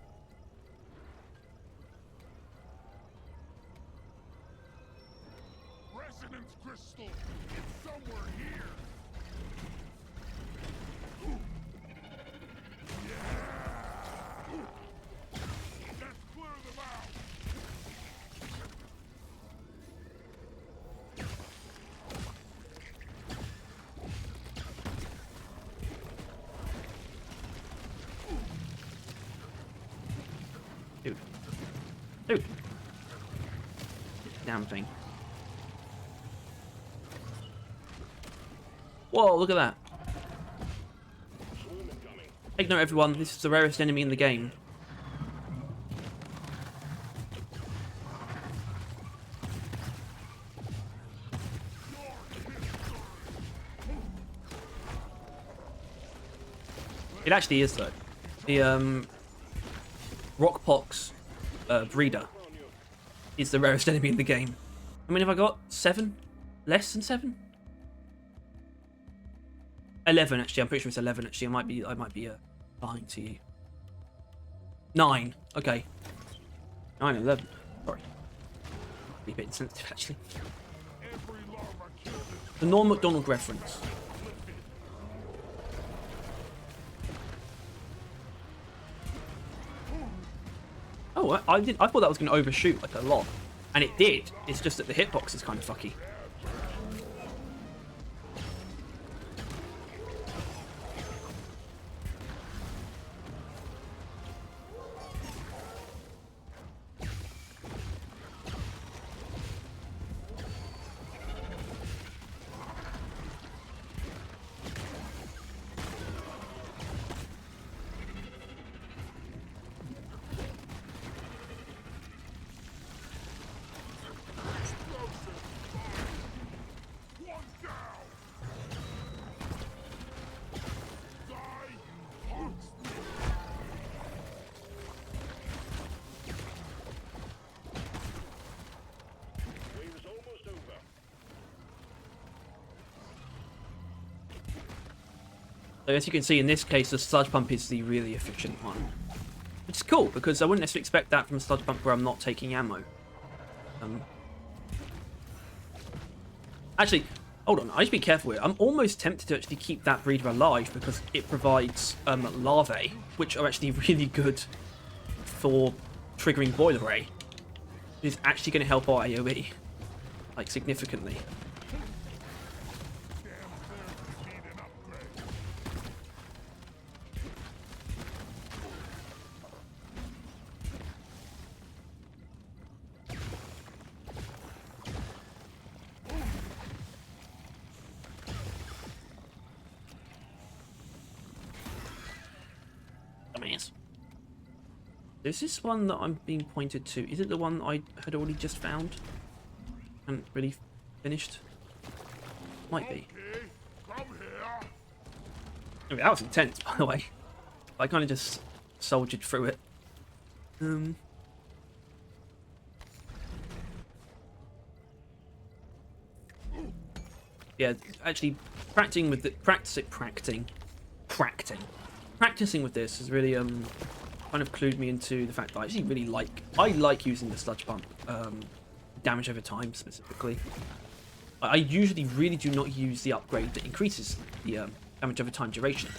Resonance crystal. It's somewhere here. Yeah. Let's clear them out. Dude. Dude. Damn thing. Whoa, look at that. Take note, everyone. This is the rarest enemy in the game. It actually is, though. The, Rockpox breeder is the rarest enemy in the game. I mean, have I got 7? Less than 7? 11, actually. I'm pretty sure it's 11, actually. I might be lying to you. 9. Okay. 9 and 11. Sorry. Be a bit insensitive, actually. The Norm Macdonald reference. Oh, I thought that was going to overshoot like a lot, and it did. It's just that the hitbox is kind of fucky. So as you can see, in this case, the sludge pump is the really efficient one. Which is cool, because I wouldn't necessarily expect that from a sludge pump where I'm not taking ammo. Actually, hold on, I should be careful here. I'm almost tempted to actually keep that breeder alive, because it provides larvae, which are actually really good for triggering Boiler Ray. It's actually going to help our AoE, like, significantly. Is this one that I'm being pointed to? Is it the one I had already just found? And really finished? Might be. Come here. I mean, that was intense, by the way. I kind of just soldiered through it. Yeah, actually, practicing with this has really kind of clued me into the fact that I actually really like using the sludge pump, damage over time specifically. I usually really do not use the upgrade that increases the damage over time duration,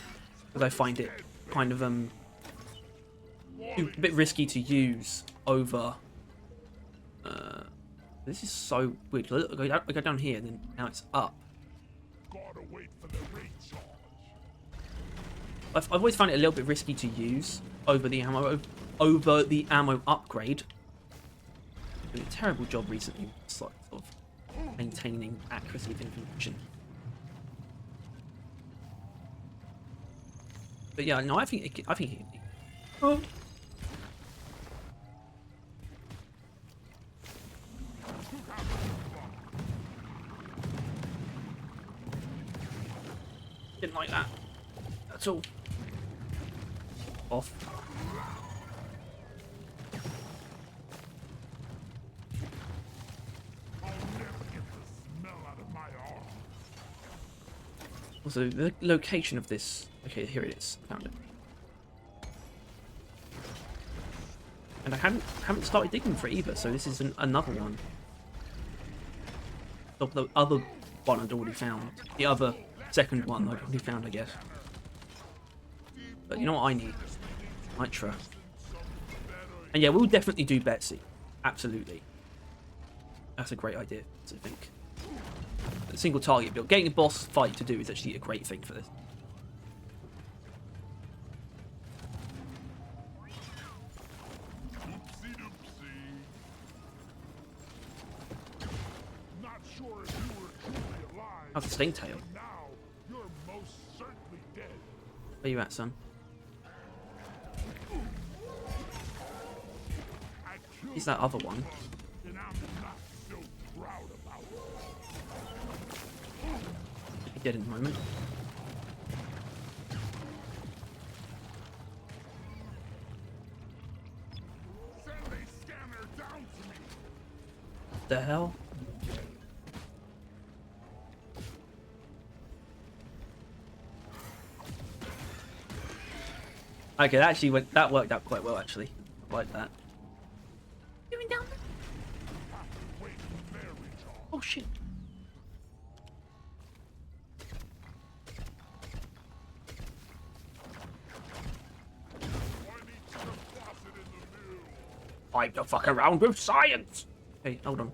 because I find it kind of a bit risky to use over. This is so weird. I go down here, and then now it's up. Gotta wait for the recharge. I've always found it a little bit risky to use over the ammo upgrade. Doing a terrible job recently with sort of maintaining accuracy of information. But yeah, no, I think oh. Didn't like that at all. Off. I'll never get the smell out of my arm. Also, the location of this. Okay, here it is. Found it. And I haven't started digging for it either, so this is another one. The other one I'd already found. The other second one I'd already found, I guess. But you know what I need? Nitro. And yeah, we'll definitely do BAACC. Absolutely. That's a great idea, I think. A single target build. Getting a boss fight to do is actually a great thing for this. Not sure if you were truly alive. How's the sting tail? Now you're most certainly dead. Where you at, son? I killed He's that other one. and I'm not so proud about it. He did in a moment. Send a scanner down to me. The hell? Okay, that worked out quite well actually. I like that. Doing down there? Wait, there, recharge. Oh shit. I need to deposit in the mill. Time to fuck around with science. Hey, hold on.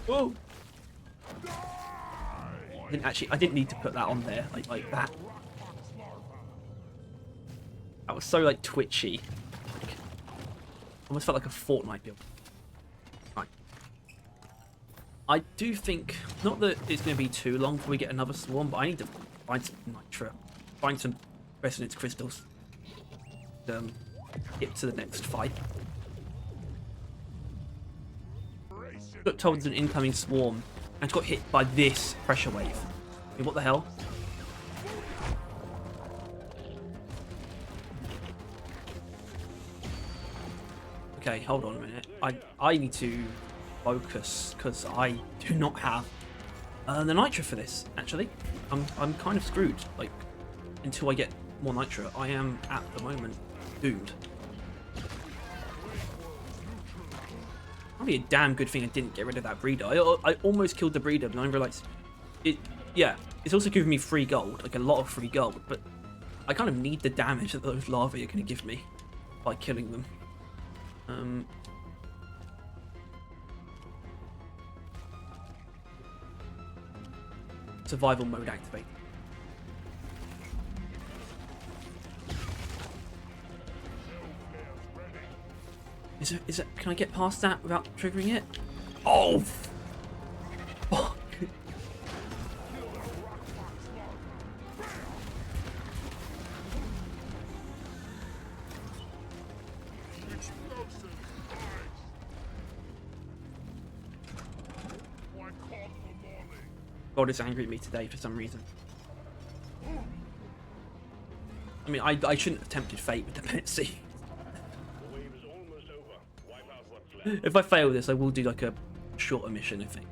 Whoa. I didn't need to put that on there like that. That was so like twitchy. Like, almost felt like a Fortnite build. Right. I do think not that it's going to be too long before we get another swarm, but I need to find some nitro, find some resonance crystals. Get to the next fight. Got towards an incoming swarm and got hit by this pressure wave. I mean, what the hell? Okay, hold on a minute. I need to focus because I do not have the nitro for this. Actually, I'm kind of screwed. Like until I get more nitro, I am at the moment doomed. Probably a damn good thing I didn't get rid of that breeder. I almost killed the breeder, but I realised it. Yeah, it's also giving me free gold, like a lot of free gold. But I kind of need the damage that those larvae are going to give me by killing them. Survival mode activate. Is it? Can I get past that without triggering it? Oh, fuck! God is angry at me today for some reason. I mean, I shouldn't have tempted fate with the BAACC. The wave is almost over. Wipe out what's left. If I fail this, I will do like a shorter mission. I think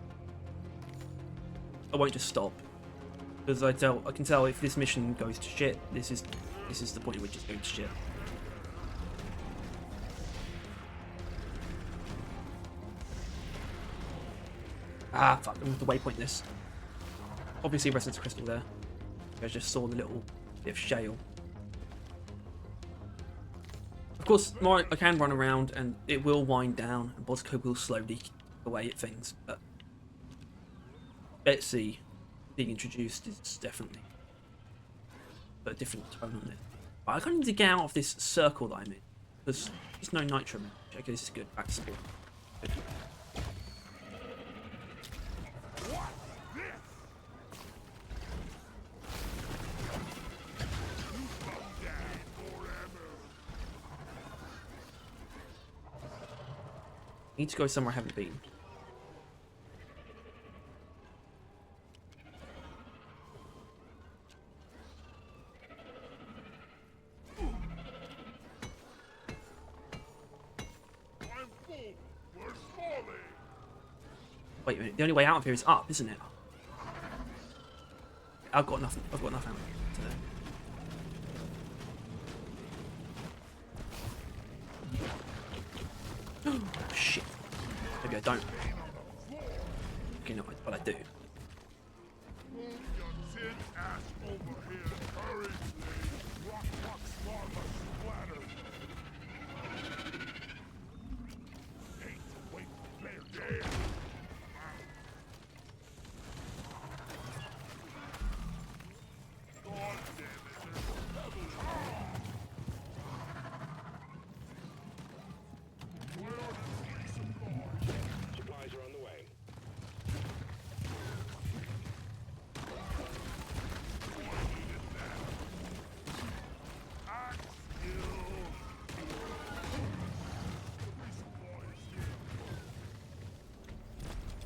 I won't just stop because I can tell if this mission goes to shit. This is the point at which it's going to shit. Ah, fuck! I'm going to waypoint this. Obviously, resonance crystal there. I just saw the little bit of shale. Of course, more I can run around and it will wind down, and BAACC will slowly chip away at things. But BAACC being introduced is definitely a different tone on it. But I kind of need to get out of this circle that I'm in because there's no nitro. Okay, this is good. Back to spawn. Good. I need to go somewhere I haven't been. Wait a minute, the only way out of here is up, isn't it? I've got enough ammo today. don't. Okay, no, but I do. Move your tin ass over here hurriedly. Rock lava splatter. Hate to wait for their dead. God damn it, there's a pebble in there. Where are the supplies? Supplies are on the way. Axe skill. Resupplies here.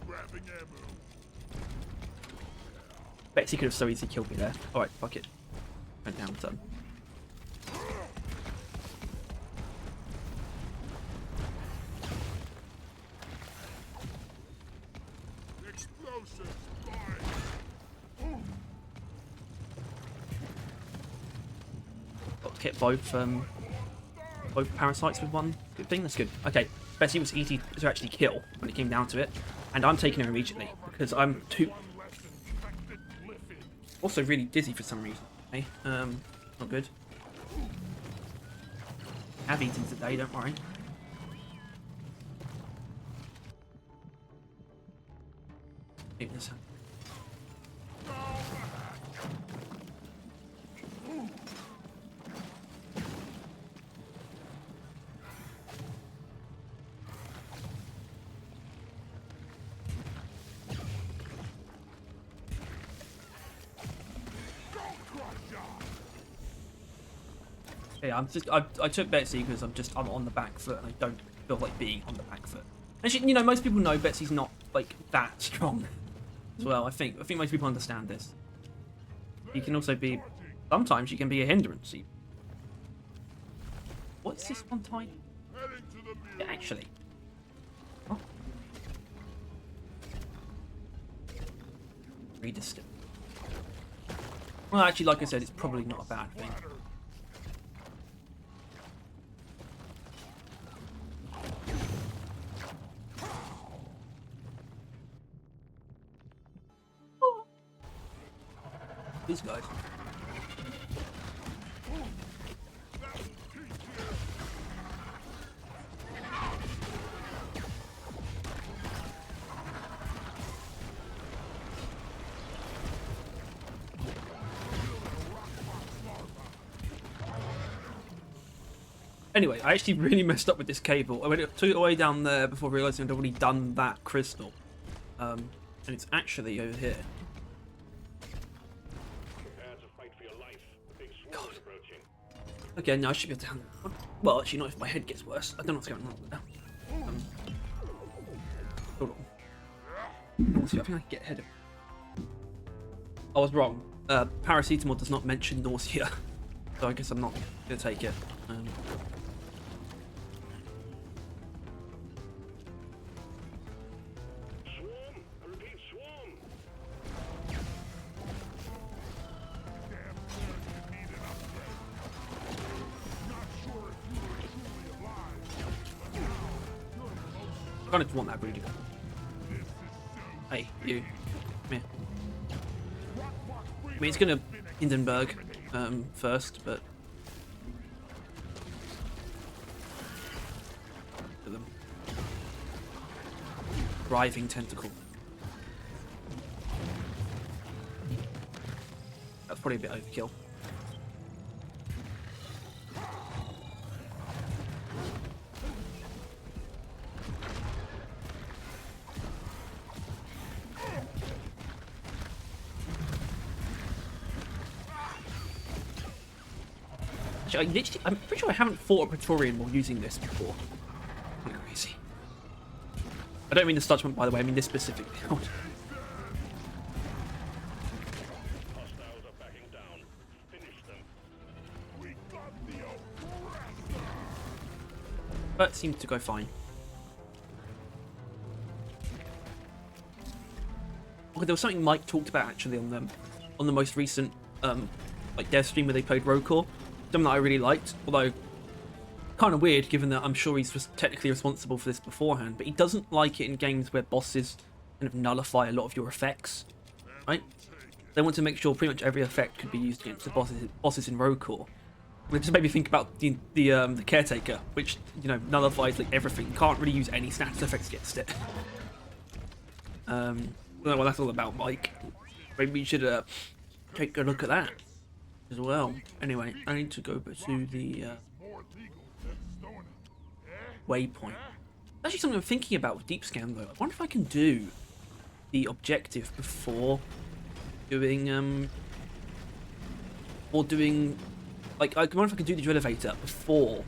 Grabbing ammo. Betsy could have so easily killed me there. Alright, fuck it. Went down, son. Explosives flying. Got to hit both parasites with one good thing. That's good. Okay, Betsy was easy to actually kill when it came down to it, and I'm taking her immediately because I'm too. One less infected Liffy. Also really dizzy for some reason. Okay, not good. Have eaten today, don't worry. Maybe this. Yeah, I took Betsy because I'm on the back foot and I don't feel like being on the back foot. And she, most people know Betsy's not like that strong as well. I think most people understand this. You can also be, sometimes you can be a hindrance. What's this one time? Heading to the Yeah, mule. actually. Oh. Redistill. Well, actually, like I said, it's probably not a bad thing. These guys. Anyway, I actually really messed up with this cable. I took it all the way down there before realising I'd already done that crystal. And it's actually over here. Prepare to fight for your life. The big swarm is approaching. Okay, now I should be able to. Well, actually, not if my head gets worse. I don't know what's going on there. Hold on. Let's see, I think I can get ahead of. I was wrong. Paracetamol does not mention nausea, so I guess I'm not gonna take it. Swarm! I repeat, swarm! Damn good you need an upgrade. Not sure if you were truly alive, but now you're close. I kind of want that breeding. This is so Hey, you. Come here. Rock I mean, it's gonna Hindenburg first, but. For them. Writhing tentacle. That's probably a bit overkill. Actually, I'm pretty sure I haven't fought a Praetorian while using this before. Kind of crazy. I don't mean the Sludge one, by the way. I mean this specifically. Hostiles are backing down. Finish them. We got the oppressor. But seems to go fine. Okay, there was something Mike talked about actually on the most recent like dev stream where they played Rokor. Something that I really liked, although kind of weird, given that I'm sure he's just technically responsible for this beforehand, but he doesn't like it in games where bosses kind of nullify a lot of your effects, right? They want to make sure pretty much every effect could be used against the bosses in Rogue Core. It just made me think about the Caretaker, which, you know, nullifies like everything. You can't really use any status effects against it. I don't know what that's all about, Mike. Maybe we should take a look at that as well. Anyway, I need to go to the waypoint. Actually, something I'm thinking about with Deep Scan though. I wonder if I can do the objective before doing like, I wonder if I could do the drill elevator before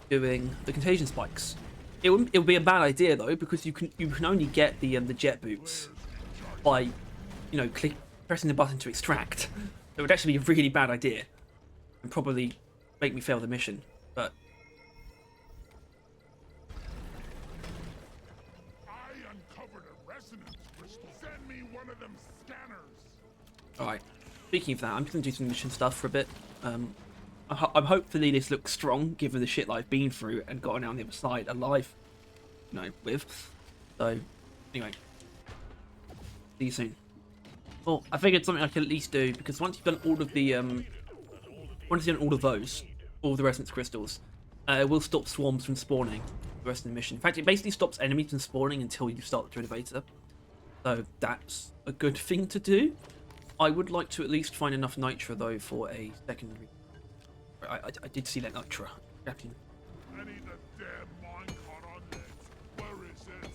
doing the contagion spikes. It would be a bad idea though, because you can only get the jet boots by, you know, pressing the button to extract. It would actually be a really bad idea and probably make me fail the mission. But I uncovered a resonance crystal. Send me one of them scanners. all right. Speaking of that, I'm just gonna do some mission stuff for a bit. I'm hopefully this looks strong, given the shit that I've been through and gotten out on the other side alive, you know, with. So, anyway, see you soon. Well, I figured something I could at least do, because once you've done all of the once you've done all of those, all of the resonance crystals, it will stop swarms from spawning the rest of the mission. In fact, it basically stops enemies from spawning until you start the elevator. So that's a good thing to do. I would like to at least find enough nitra though for a secondary. I did see that nitra. Captain. I need the damn minecart on this. Where is it?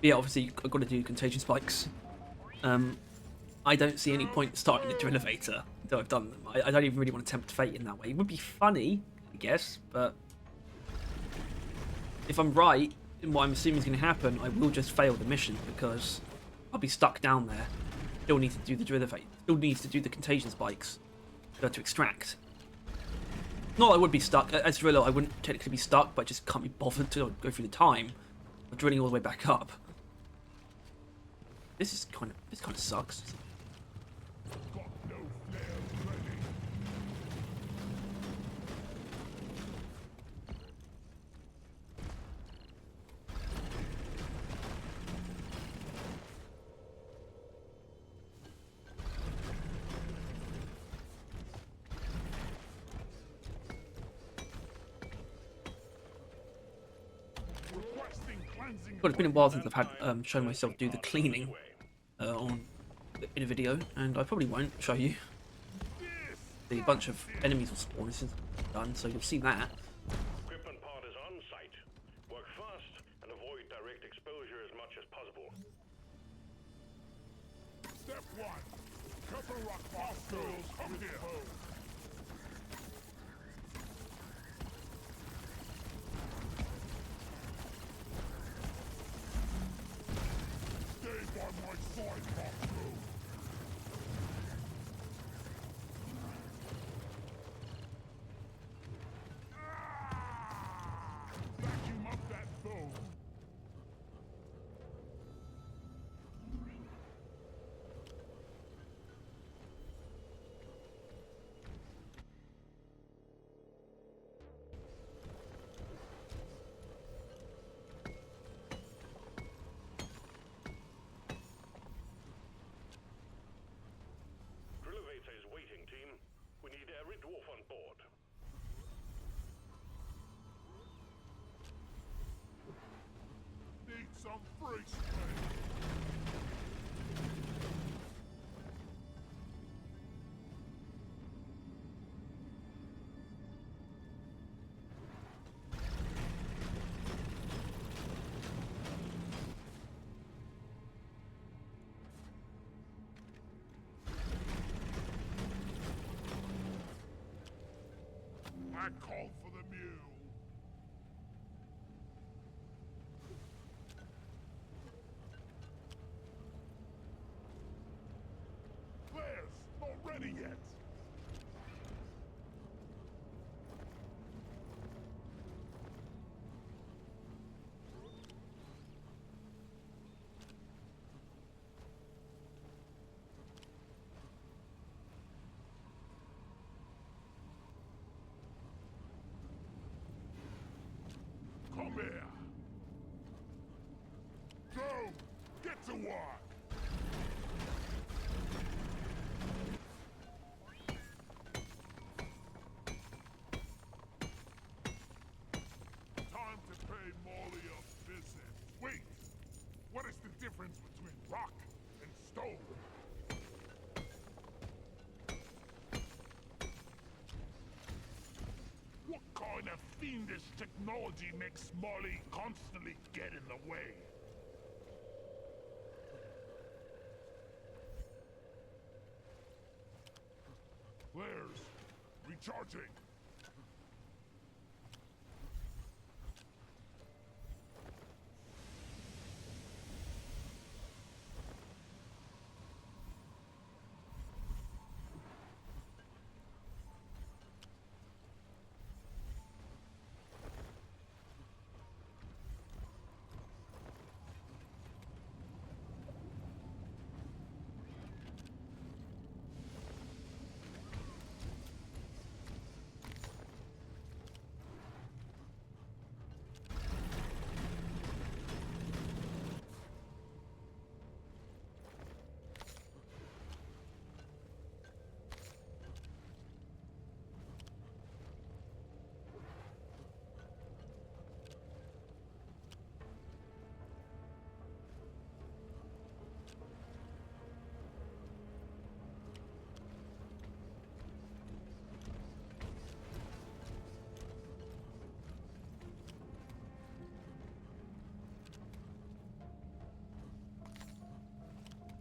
Yeah, obviously I've got to do contagion spikes. I don't see any point starting the drill elevator until I've done them. I don't even really want to tempt fate in that way. It would be funny, I guess, but if I'm right in what I'm assuming is going to happen, I will just fail the mission because I'll be stuck down there. Still need to do the drill elevator. Still needs to do the contagion spikes to extract. Not I would be stuck. As driller, I wouldn't technically be stuck, but I just can't be bothered to go through the time of drilling all the way back up. This kind of sucks. Got no flares ready. Requesting cleansing. But it's been a while since I've had shown myself do the cleaning in a video, and I probably won't show you. A bunch of enemies will spawn as soon as it's done, so you'll see that. Equipment pod is on site. Work fast and avoid direct exposure as much as possible. Step 1. Cover rock hostiles. Come here. Stay by my side, hostile. Vacuum up that foam. Drill elevator is waiting, team. We need every dwarf on board. Need some free space. I called for the mule. Flares, not ready yet. to work. Time to pay Molly a visit. Wait, what is the difference between rock and stone? What kind of fiendish technology makes Molly constantly get in the way? Flares, recharging.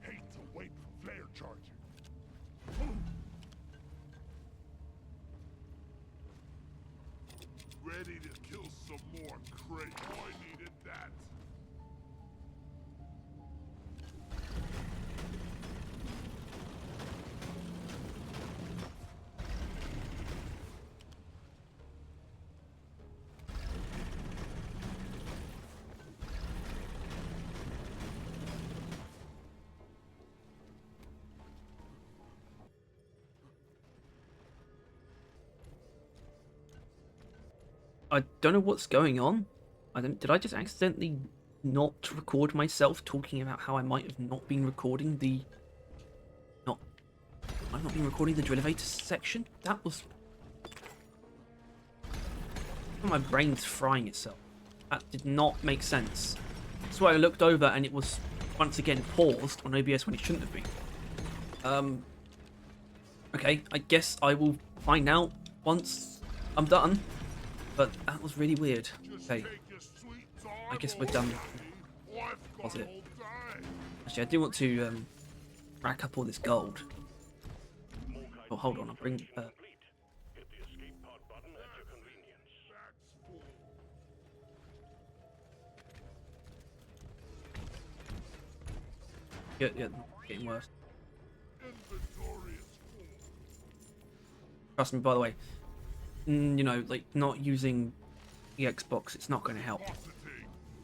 Hate to wait for flare charging. Ready to kill some more crate. Oh, I needed that. I don't know what's going on. Did I just accidentally not record myself talking about how I might have not been recording the I've not been recording the drill elevator section? That was my brain's frying itself. That did not make sense. That's why I looked over and it was once again paused on OBS when it shouldn't have been. Okay, I guess I will find out once I'm done. But that was really weird. Okay, I guess we're done. Was it? Actually, I do want to rack up all this gold. Oh, hold on, I'll bring. Hit the escape pod button at your convenience. Yeah, getting worse. Trust me, by the way. You know, like not using the Xbox, it's not going to help.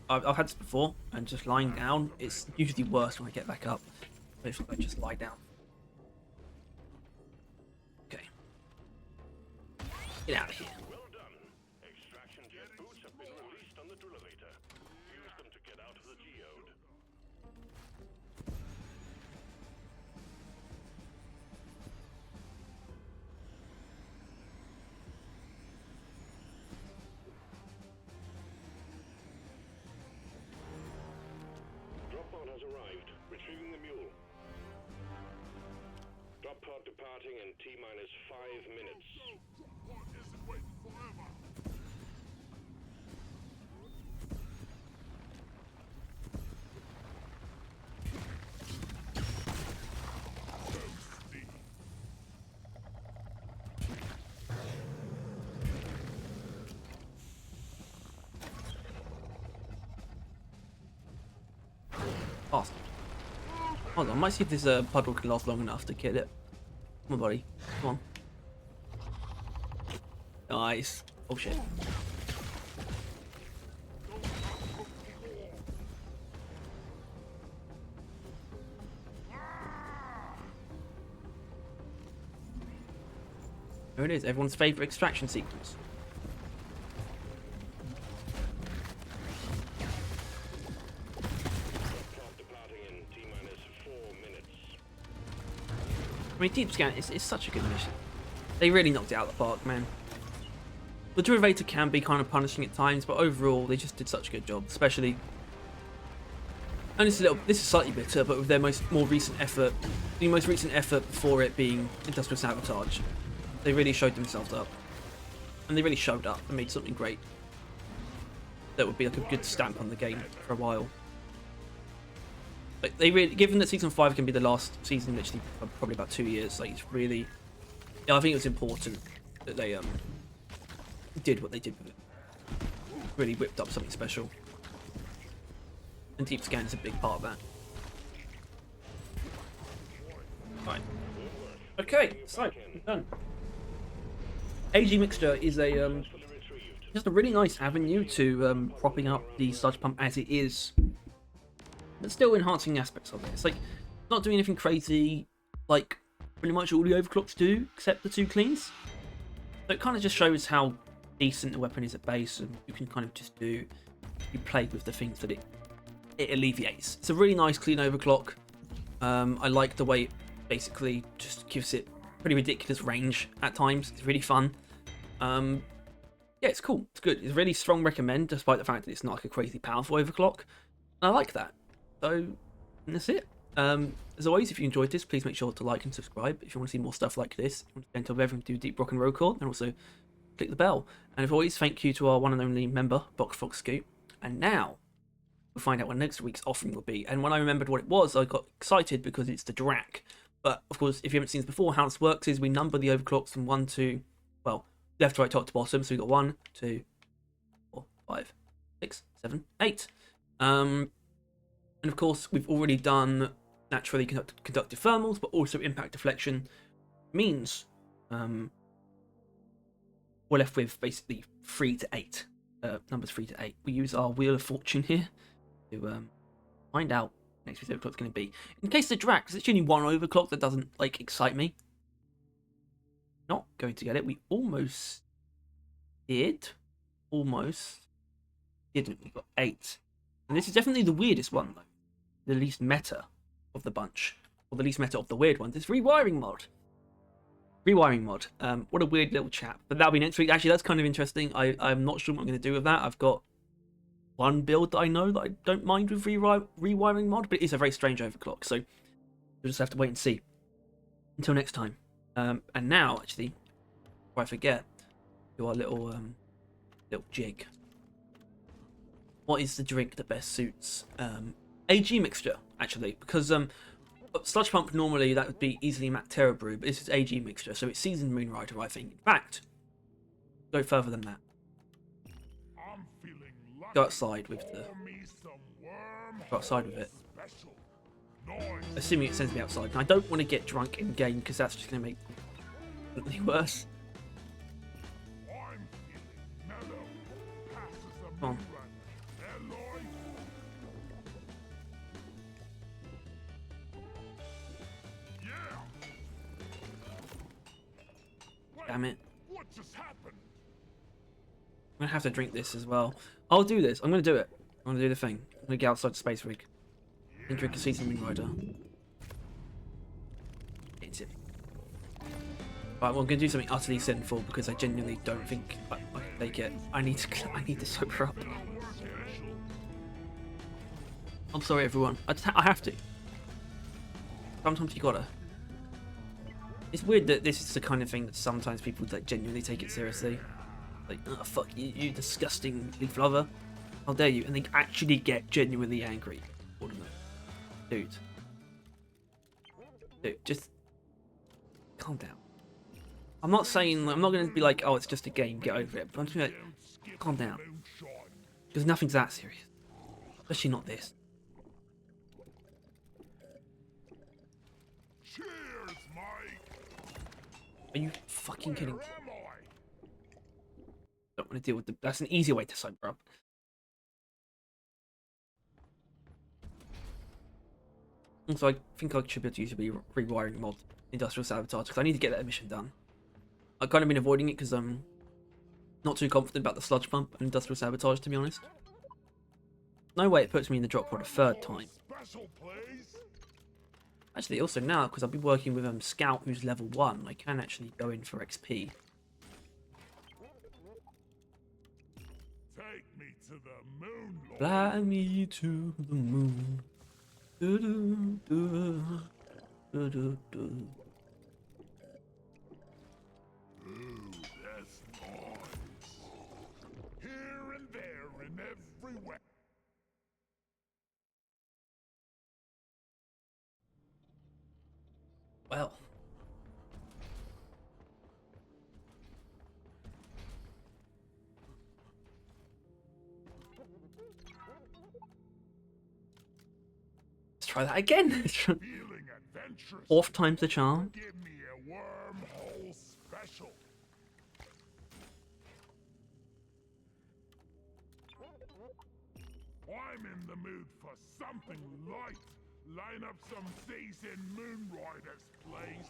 I've had this before, and just lying down, it's usually worse when I get back up. If I just lie down. Okay. Get out of here. Well done. Extraction jet boots have been released on the drill elevator. Use them to get out of the geode. Drop pod has arrived. Retrieving the mule. Drop pod departing in T-minus 5 minutes. What isn't waiting forever? Toasty. Bastard. Hold on, I might see if this puddle can last long enough to kill it. Come on, buddy. Come on. Nice. Oh shit. There it is, everyone's favourite extraction sequence. Drop pod departing in I mean, Deep Scan is such a good mission. They really knocked it out of the park, man. The Derivator can be kind of punishing at times, but overall they just did such a good job, especially. And this is slightly bitter, but with their more recent effort, the most recent effort before it being Industrial Sabotage, they really showed themselves up, and they really showed up and made something great. That would be like a good stamp on the game for a while. Like they really, given that season 5 can be the last season, literally probably about 2 years. Like it's really, yeah, I think it was important that they did what they did with it. Really whipped up something special. And Deep Scan is a big part of that. Right. Okay, so we're done. AG Mixture is a just a really nice avenue to propping up the sludge pump as it is, but still enhancing aspects of it. It's like not doing anything crazy like pretty much all the overclocks do, except the 2 cleans. So it kind of just shows how decent the weapon is at base, and you can kind of just you play with the things that it alleviates. It's a really nice clean overclock. I like the way it basically just gives it pretty ridiculous range at times. It's really fun. Yeah, it's cool. It's good. It's a really strong recommend, despite the fact that it's not like a crazy powerful overclock. And I like that. So that's it. As always, if you enjoyed this, please make sure to like and subscribe. If you want to see more stuff like this, if you want to get into everything to do Deep Rock and Roll Core, and also click the bell. And as always, thank you to our one and only member, Fox Scoop. And now we'll find out what next week's offering will be. And when I remembered what it was, I got excited because it's the DRAC. But of course, if you haven't seen this before, how this works is we number the overclocks from 1 to, well, left to right, top to bottom. So we've got 1, 2, 4, 5, 6, 7, 8. And of course, we've already done naturally conductive thermals, but also impact deflection. Means we're left with basically 3 to 8. Numbers 3 to 8. We use our Wheel of Fortune here to find out next week's overclock's going to be. In case the DRAC, because it's only one overclock that doesn't like excite me. Not going to get it. We almost did. Almost didn't. We got 8. And this is definitely the weirdest one, though. The least meta of the bunch. Or the least meta of the weird ones. It's Rewiring Mod. Rewiring Mod. What a weird little chap. But that'll be next week. Actually, that's kind of interesting. I'm not sure what I'm going to do with that. I've got one build that I know that I don't mind with Rewiring Mod, but it is a very strange overclock. So you'll just have to wait and see. Until next time. And now, actually, before I forget, do our little jig. What is the drink that best suits AG Mixture, actually? Because Sludge Pump, normally that would be easily Mac Terra Brew, but this is AG Mixture, so it's Seasoned Moonrider, I think. In fact, go further than that. Go outside with the... Go outside with it. Assuming it sends me outside. And I don't want to get drunk in game, because that's just going to make it worse. Come on. Damn it. What just happened? I'm going to have to drink this as well. I'll do this. I'm going to do it. I'm going to do the thing. I'm going to get outside the space rig. And drink a Seasoned Moonrider. It's it. Right, well, I'm going to do something utterly sinful because I genuinely don't think I can take it. I need to sober up. I'm sorry, everyone. I have to. Sometimes you gotta. It's weird that this is the kind of thing that sometimes people like genuinely take it seriously. Like, oh, fuck you, you disgusting leaf lover. How dare you? And they actually get genuinely angry. Dude, just calm down. I'm not saying, I'm not going to be like, oh, it's just a game, get over it. But I'm just like, calm down. Because nothing's that serious. Especially not this. Cheers, Mike. Are you fucking kidding me? Don't want to deal with the... That's an easier way to sober up. So I think I should be able to use the rewiring mod Industrial Sabotage because I need to get that mission done. I've kind of been avoiding it because I'm not too confident about the Sludge Pump and Industrial Sabotage, to be honest. No way it puts me in the drop pod a third time. Actually, also now, because I'll be working with Scout, who's level 1, I can actually go in for XP. Take me to the moon, Lord. Fly me to the moon. Do, do, do, do, do, do. Ooh, there's noise. Here and there and everywhere. Well. Let's try that again. Feeling adventurous. 4th time's the charm. Give me a wormhole special. I'm in the mood for something light. Line up some seasoned moon riders, please.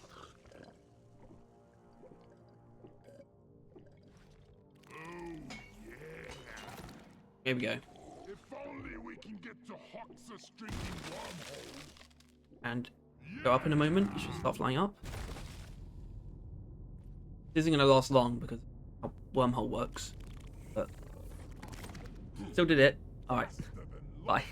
Oh, yeah. Here we go. If only we can get to Hoxa's drinking wormhole. And go up in a moment. You should start flying up. This isn't going to last long because how wormhole works. But still did it. Alright. Bye.